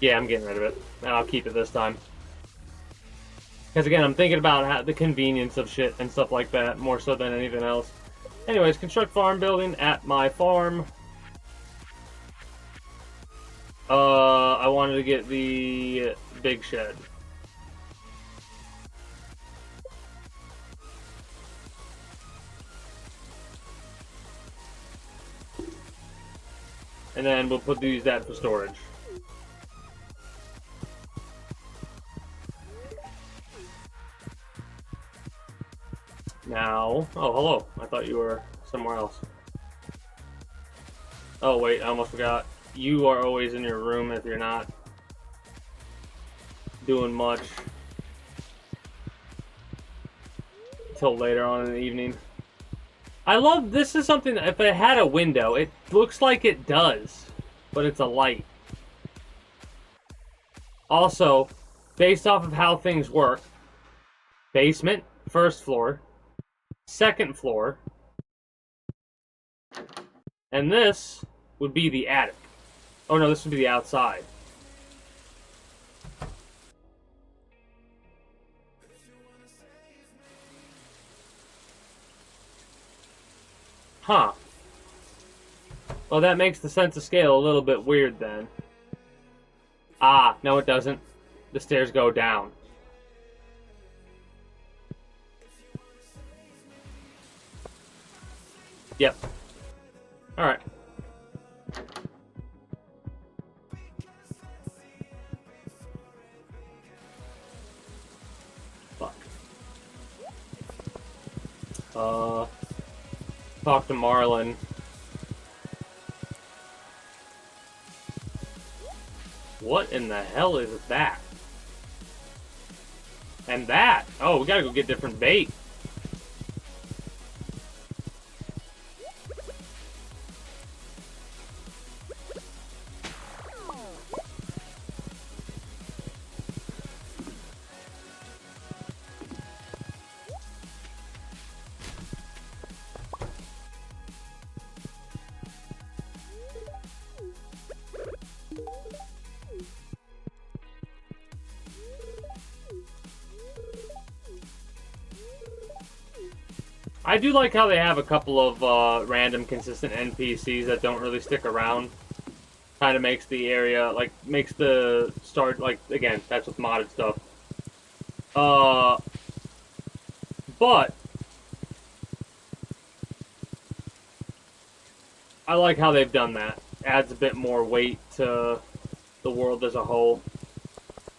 Speaker 1: Yeah, I'm getting rid of it. And I'll keep it this time. Because again, I'm thinking about the convenience of shit and stuff like that, more so than anything else. Anyways, construct farm building at my farm. I wanted to get the big shed. And then we'll use that for storage. Now, oh, hello. I thought you were somewhere else. Oh wait, I almost forgot. You are always in your room if you're not doing much till later on in the evening. I love, this is something that if it had a window, it looks like it does, but it's a light. Also, based off of how things work, basement, first floor, second floor, and this would be the attic. Oh no, this would be the outside. Huh. Well, that makes the sense of scale a little bit weird then. Ah, no it doesn't. The stairs go down. Yep. Alright. Fuck. Talk to Marlon. What in the hell is that? And that! Oh, we gotta go get different bait. I do like how they have a couple of random consistent NPCs that don't really stick around. Kind of makes the area, like, makes the start, like, again, that's with modded stuff. But I like how they've done that. Adds a bit more weight to the world as a whole.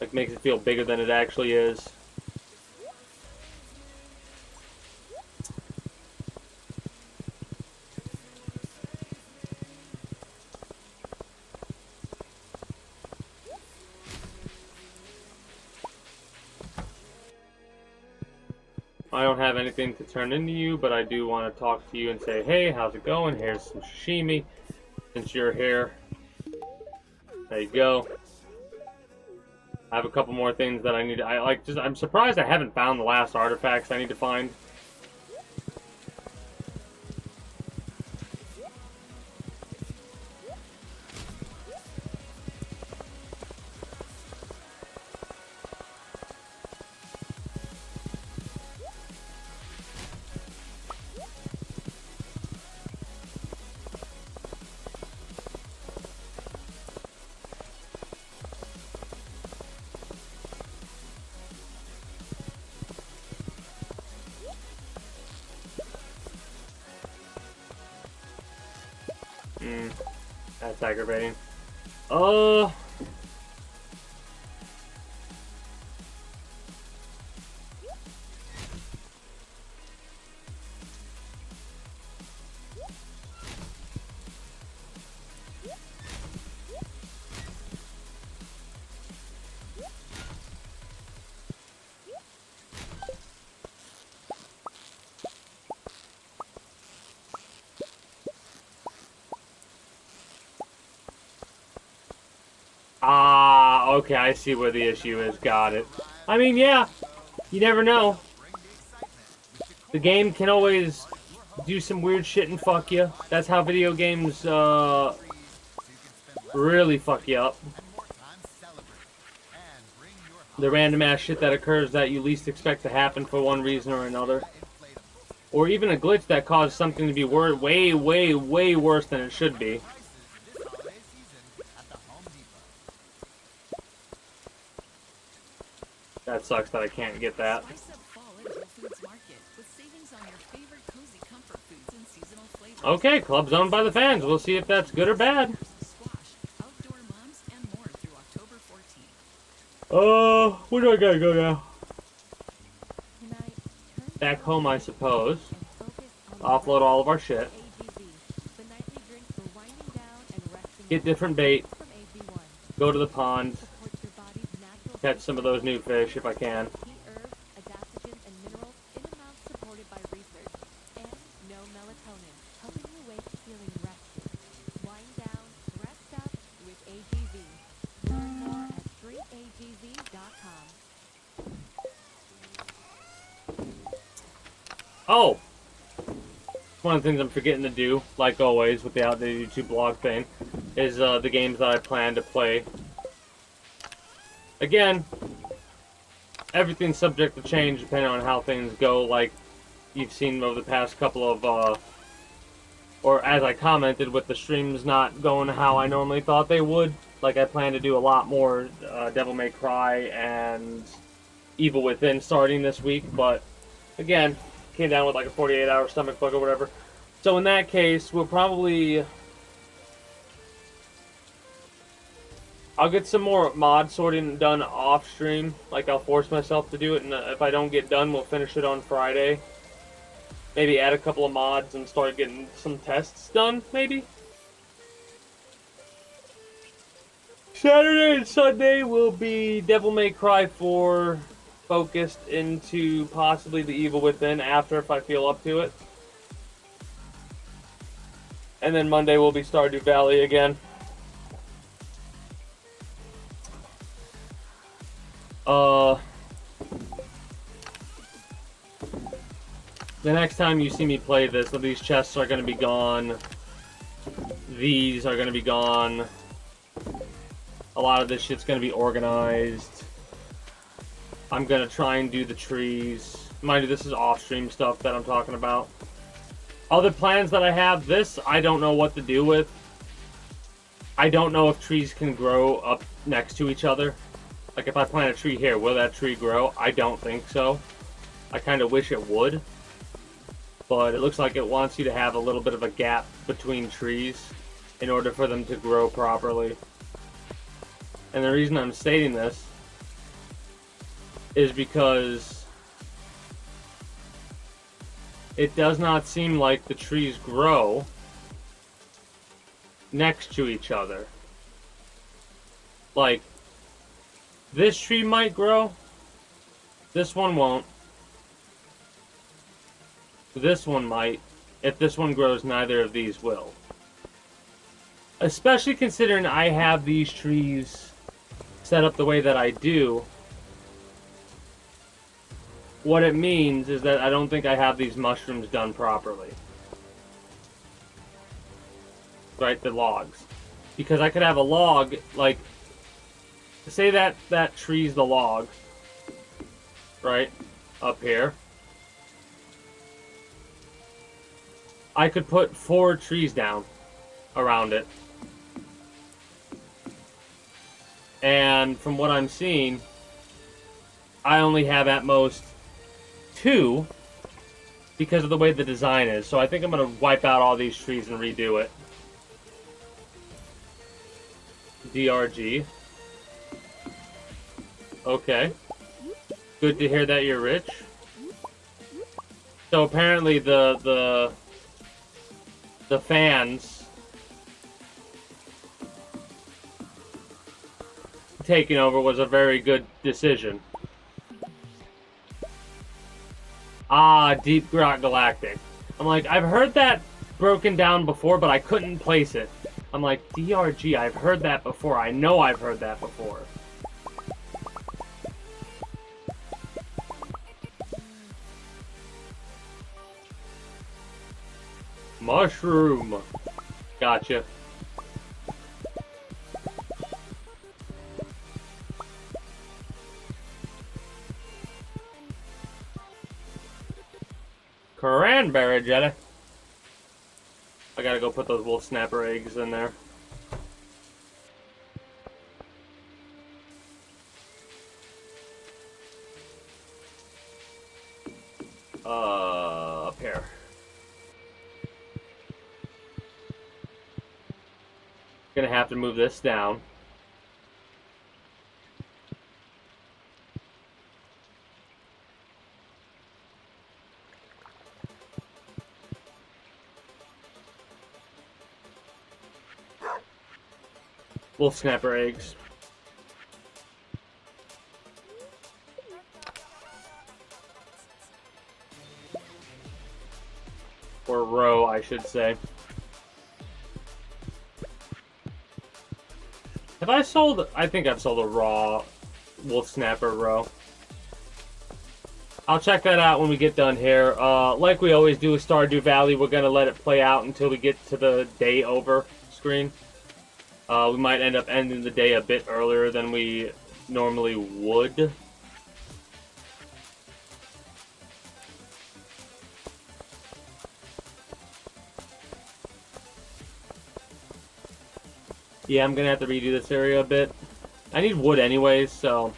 Speaker 1: Like, makes it feel bigger than it actually is. I don't have anything to turn into you, but I do want to talk to you and say, hey, how's it going? Here's some sashimi, since you're here. There you go. I have a couple more things that I need to, I'm surprised I haven't found the last artifacts I need to find. That's aggravating. Ah, okay, I see where the issue is. Got it. I mean, yeah, you never know. The game can always do some weird shit and fuck you. That's how video games, really fuck you up. The random ass shit that occurs that you least expect to happen for one reason or another. Or even a glitch that caused something to be way, way, way worse than it should be. That sucks that I can't get that. Okay, club's owned by the fans. We'll see if that's good or bad. Where do I gotta go now? Back home, I suppose. Offload all of our shit. get different bait,
Speaker 5: From AG1.
Speaker 1: go to the pond,
Speaker 5: Supports your body's natural
Speaker 1: catch some of those new fish if I can.
Speaker 5: key herbs, adaptogens, and minerals in amounts supported by research. And no melatonin, helping you wake feeling rested. Wind down, rest up with AGV. Learn more at drinkagv.com.
Speaker 1: Oh! One of the things I'm forgetting to do, like always with the outdated YouTube blog thing, is the games that I plan to play. Again, everything's subject to change depending on how things go, like you've seen over the past couple of, or as I commented with the streams not going how I normally thought they would. Like I plan to do a lot more Devil May Cry and Evil Within starting this week, but again, came down with like a 48-hour stomach bug or whatever. So in that case, we'll probably... I'll get some more mod sorting done off stream. Like I'll force myself to do it, and if I don't get done, we'll finish it on Friday. Maybe add a couple of mods and start getting some tests done, maybe? Saturday and Sunday will be Devil May Cry 4 focused into possibly the Evil Within after if I feel up to it. And then Monday will be Stardew Valley again. The next time you see me play this, these chests are going to be gone. These are going to be gone. A lot of this shit's going to be organized. I'm going to try and do the trees. Mind you, this is off-stream stuff that I'm talking about. Other plans that I have, this I don't know what to do with. I don't know if trees can grow up next to each other. Like if I plant a tree here, will that tree grow? I don't think so. I kind of wish it would. But it looks like it wants you to have a little bit of a gap between trees in order for them to grow properly. And the reason I'm stating this is because it does not seem like the trees grow next to each other. Like, this tree might grow, this one won't. This one might. If this one grows, neither of these will. Especially considering I have these trees set up the way that I do. What it means is that I don't think I have these mushrooms done properly. Right, the logs. Because I could have a log, like, say that tree's the log, right, up here. I could put 4 trees down around it. And from what I'm seeing, I only have at most 2 because of the way the design is. So I think I'm going to wipe out all these trees and redo it. DRG. Okay. Good to hear that you're rich. So apparently the fans taking over was a very good decision. Ah, Deep Rock Galactic. I'm like, I've heard that broken down before, but I couldn't place it. I'm like, DRG, I've heard that before. I know I've heard that before. Mushroom. Gotcha. Cranberry jelly. I gotta go put those wolf snapper eggs in there. Up here. Gonna have to move this down. wolf snapper eggs. Or roe, I should say. Have I sold... I think I've sold a raw wolf snapper roe. I'll check that out when we get done here. Like we always do with Stardew Valley, we're going to let it play out until we get to the day over screen. We might end up ending the day a bit earlier than we normally would. Yeah, I'm going to have to redo this area a bit. I need wood anyways, so...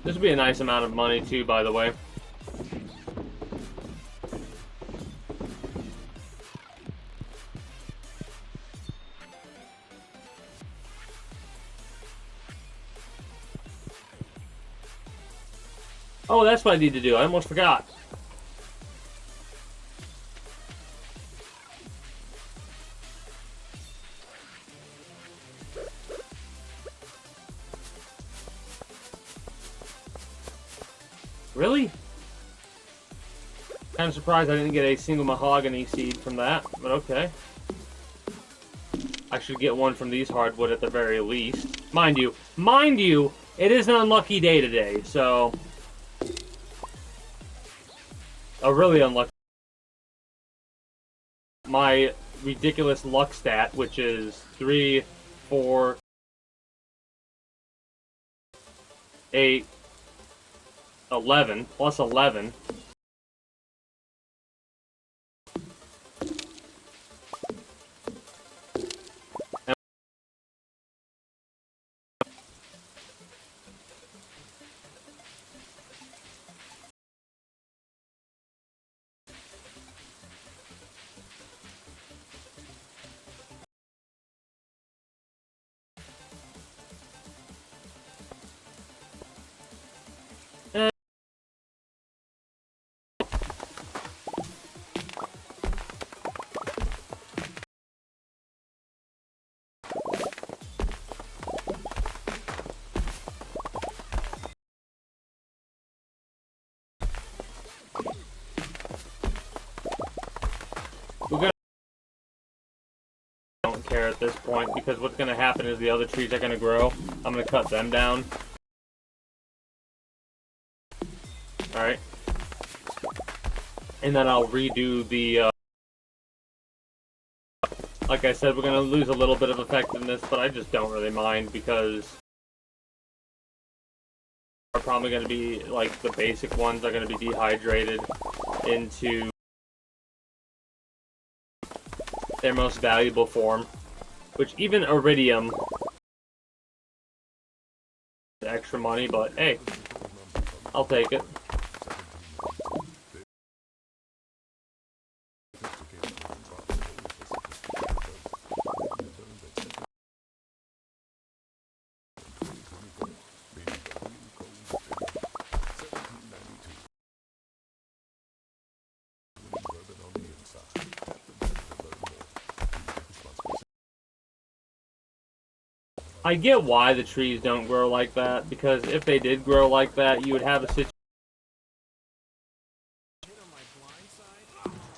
Speaker 1: This would be a nice amount of money too, by the way. Oh, that's what I need to do. I almost forgot. Really? Kind of surprised I didn't get a single mahogany seed from that, but okay. I should get one from these hardwood at the very least. Mind you, it is an unlucky day today, so... A really unlucky... My ridiculous luck stat, which is 3, 4, 8, 11, plus 11. We're gonna... I don't care at this point, because what's gonna happen is the other trees are gonna grow. I'm gonna cut them down. Alright. And then I'll redo the, like I said, we're gonna lose a little bit of effectiveness, but I just don't really mind, because... are probably gonna be, like, the basic ones are gonna be dehydrated into... their most valuable form, which even iridium is extra money, but hey, I'll take it. I get why the trees don't grow like that, because if they did grow like that, you would have a situation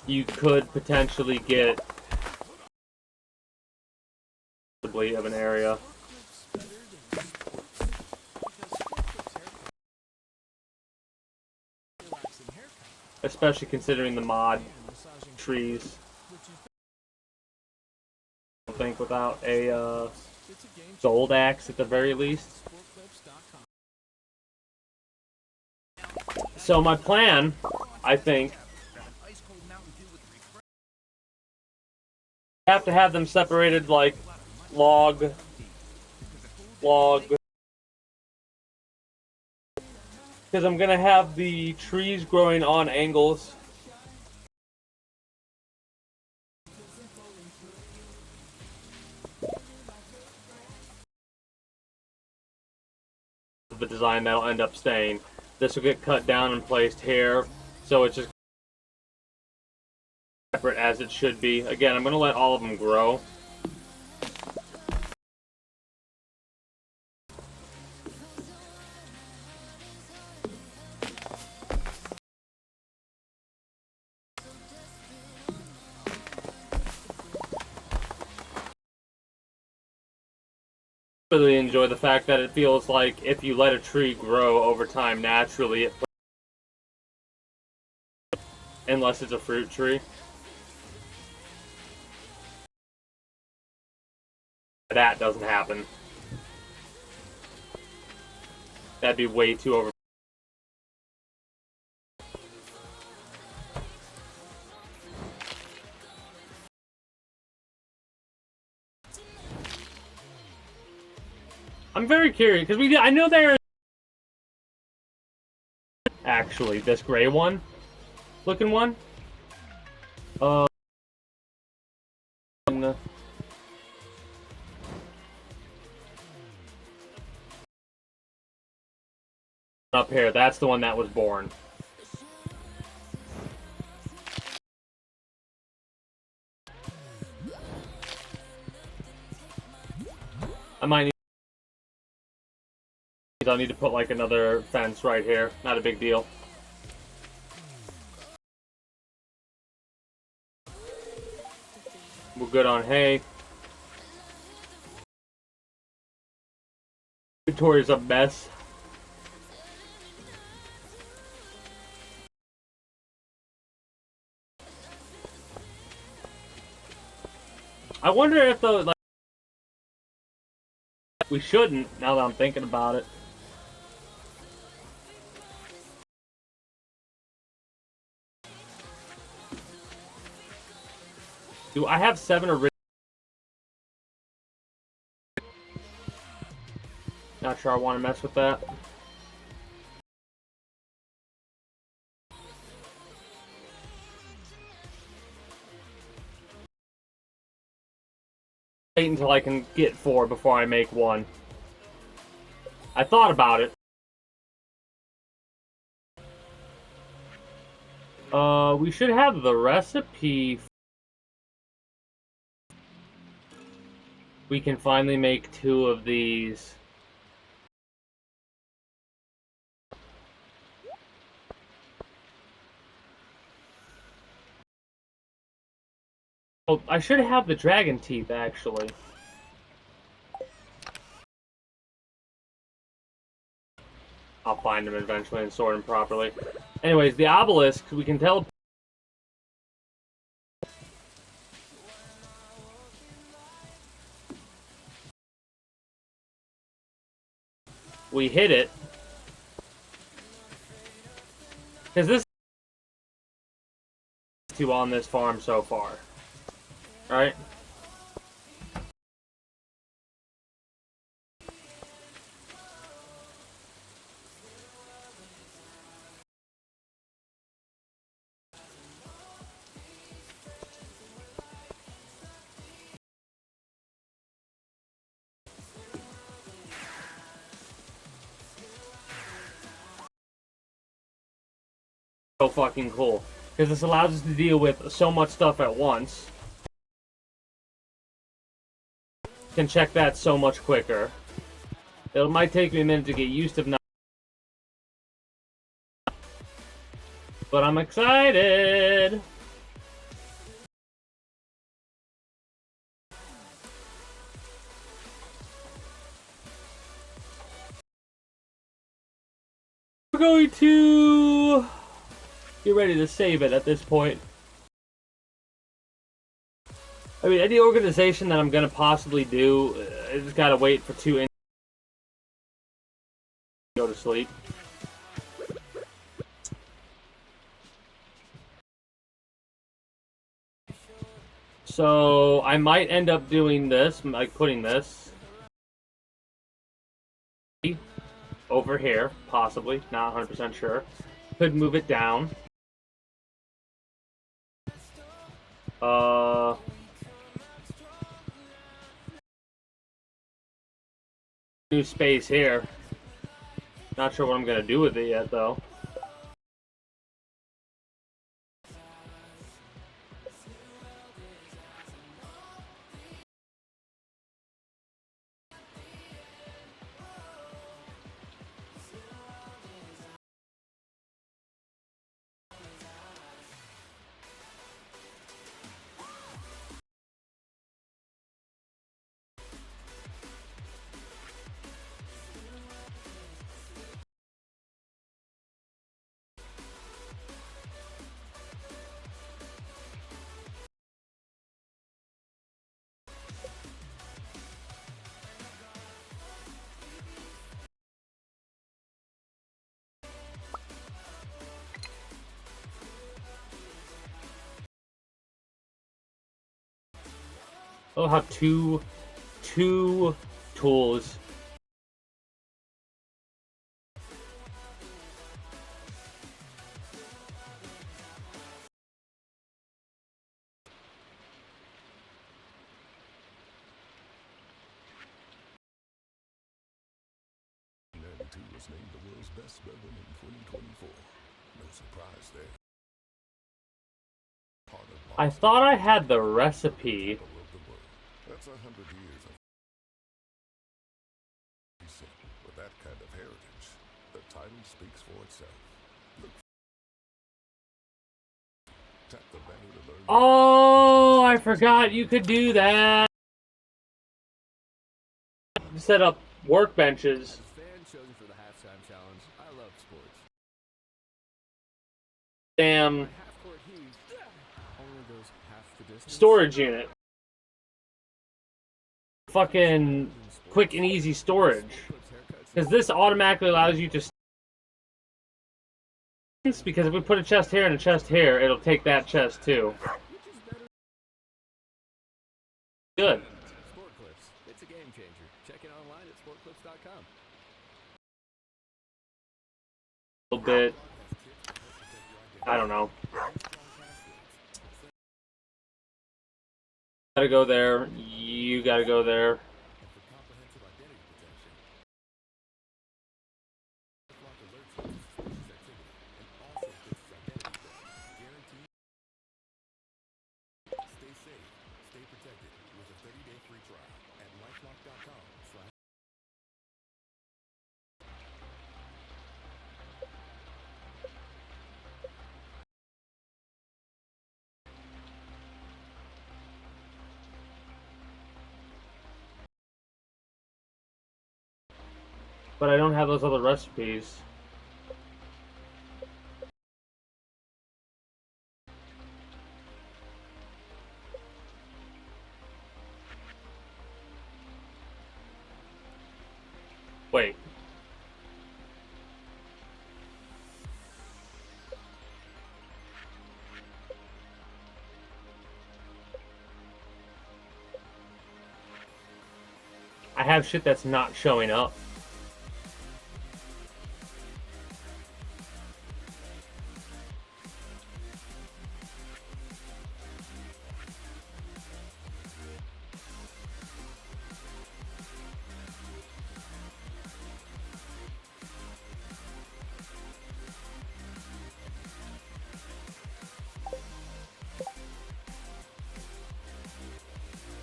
Speaker 1: you could potentially get of an area. Especially considering the mod trees. I think without a gold axe at the very least. So my plan, I think, have to have them separated like log, because I'm gonna have the trees growing on angles. design that'll end up staying. This will get cut down and placed here, so it's just separate as it should be. Again, I'm going to let all of them grow. Really enjoy the fact that it feels like if you let a tree grow over time naturally, unless it's a fruit tree. That doesn't happen. That'd be way too over. I'm very curious because I know there actually this gray one looking one. Up here, that's the one that was born. I'll need to put like another fence right here. Not a big deal. We're good on hay. Inventory's a mess. I wonder if the we shouldn't, now that I'm thinking about it. Do I have 7 original? Not sure I want to mess with that. Wait until I can get 4 before I make 1. I thought about it. We should have the recipe. We can finally make 2 of these. Oh, I should have the dragon teeth, actually. I'll find them eventually and sort them properly. Anyways, the obelisk, we can tell. We hit it. Because this is 2 on this farm so far. Alright? So fucking cool. Because this allows us to deal with so much stuff at once. Can check that so much quicker. It might take me a minute to get used to not. But I'm excited! We're going to get ready to save it at this point. I mean, any organization that I'm going to possibly do, I just gotta wait for 2 in go to sleep. So, I might end up doing this, like putting this over here, possibly, not 100% sure. Could move it down. New space here. Not sure what I'm gonna do with it yet, though. Oh, how two tools.
Speaker 4: S1-E13 was named the world's best bourbon in 2024. No surprise there. Part of
Speaker 1: I thought I had the recipe.
Speaker 4: of the world. That's 100 years of reset. With that kind of heritage, the title speaks for itself. Look. Tap the banner to learn.
Speaker 1: Oh, I forgot you could do that. Set up workbenches.
Speaker 2: As fan chosen for the halftime challenge, I love sports.
Speaker 1: Damn
Speaker 2: Half-court heave only goes half the distance.
Speaker 1: storage unit. Fucking quick and easy storage. Because this automatically allows you to. Because if we put a chest here and a chest here, it'll take that chest too. Good.
Speaker 2: Sport Clips. It's a game changer. Check it online at sportclips.com.
Speaker 1: A little bit. I don't know. Gotta go there. You gotta go there.
Speaker 4: Stay safe, stay protected with a 30-day free trial at lifelock.com.
Speaker 1: But I don't have those other recipes. Wait. I have shit that's not showing up.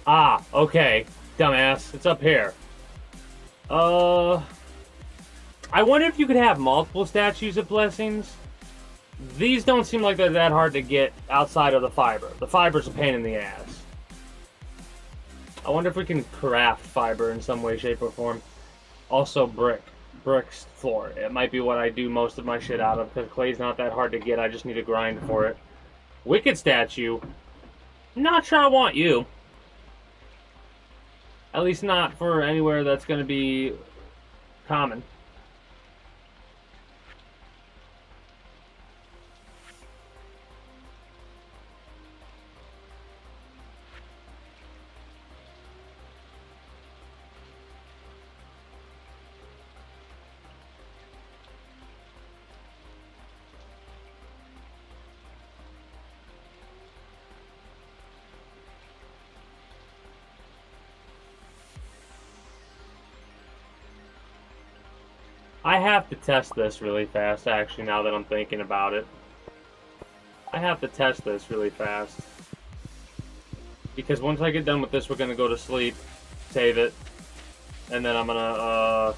Speaker 1: Ah, okay. Dumbass. It's up here. I wonder if you could have multiple statues of blessings. These don't seem like they're that hard to get outside of the fiber. The fiber's a pain in the ass. I wonder if we can craft fiber in some way, shape, or form. Also, brick. Brick's floor. It might be what I do most of my shit out of, because clay's not that hard to get. I just need to grind for it. Wicked statue. Not sure I want you. At least not for anywhere that's going to be common. I have to test this really fast, actually, now that I'm thinking about it. I have to test this really fast. Because once I get done with this, we're going to go to sleep, save it, and then I'm going to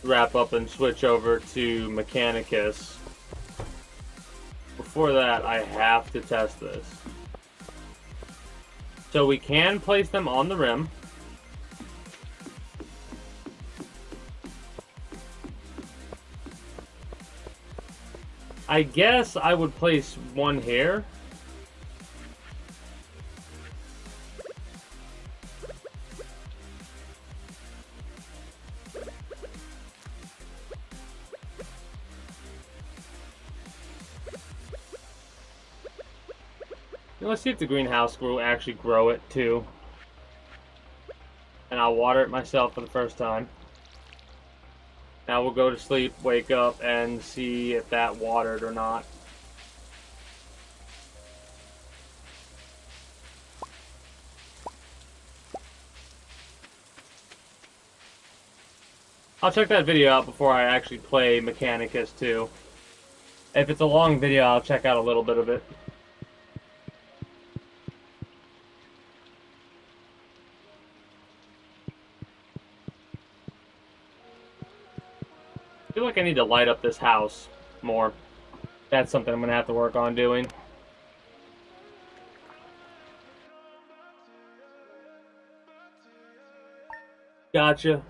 Speaker 1: wrap up and switch over to Mechanicus. Before that, I have to test this. So we can place them on the rim. I guess I would place one here. Let's see if the greenhouse will actually grow it too. And I'll water it myself for the first time. Now we'll go to sleep, wake up, and see if that watered or not. I'll check that video out before I actually play Mechanicus too. If it's a long video, I'll check out a little bit of it. I feel like I need to light up this house more. That's something I'm going to have to work on doing. Gotcha.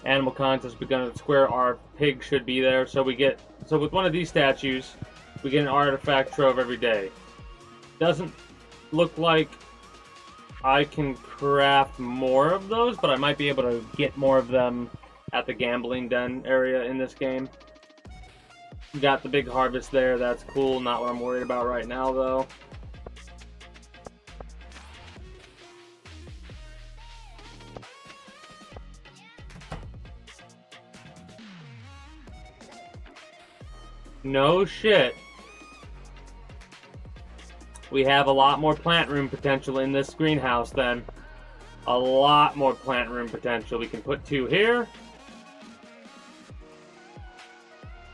Speaker 1: Animal contest begun at square. Our pig should be there. So with one of these statues, we get an artifact trove every day. Doesn't look like I can craft more of those, but I might be able to get more of them at the gambling den area in this game. Got the big harvest there. That's cool. Not what I'm worried about right now, though. No shit. We have a lot more plant room potential in this greenhouse then. A lot more plant room potential. We can put 2 here.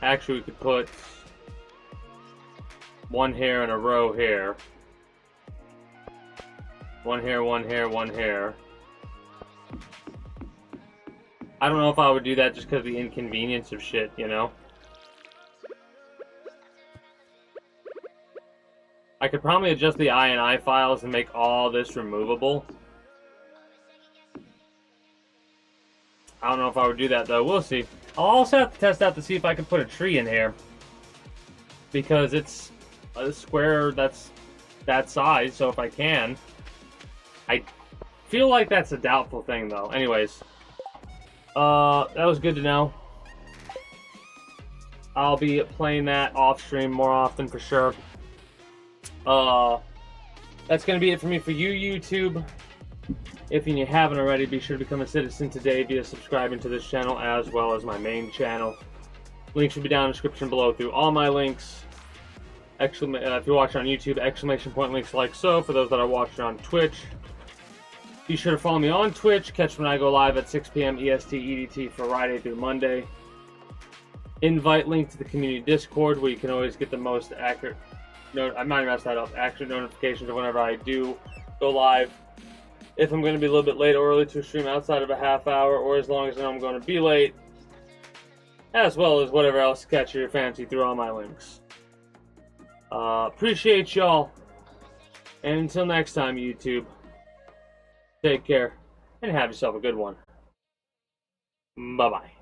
Speaker 1: Actually, we could put 1 here and a row here. 1 here, 1 here, 1 here. I don't know if I would do that just because of the inconvenience of shit, you know? I could probably adjust the INI files and make all this removable. I don't know if I would do that though. We'll see. I'll also have to test out to see if I can put a tree in here. Because it's a square that's that size, so if I can. I feel like that's a doubtful thing though. Anyways. That was good to know. I'll be playing that off stream more often for sure. That's going to be it for me for you, YouTube. If you haven't already, be sure to become a citizen today via subscribing to this channel as well as my main channel. Links should be down in the description below through all my links. If you're watching on YouTube, exclamation point links like so. For those that are watching on Twitch, be sure to follow me on Twitch. Catch when I go live at 6 p.m. EST EDT Friday through Monday. Invite link to the community Discord where you can always get the most accurate... No, I might have messed that up. Accurate notifications of whenever I do go live. If I'm going to be a little bit late or early to stream outside of a half hour, or as long as I know I'm going to be late, as well as whatever else catches your fancy through all my links. Appreciate y'all. And until next time, YouTube, take care and have yourself a good one. Bye-bye.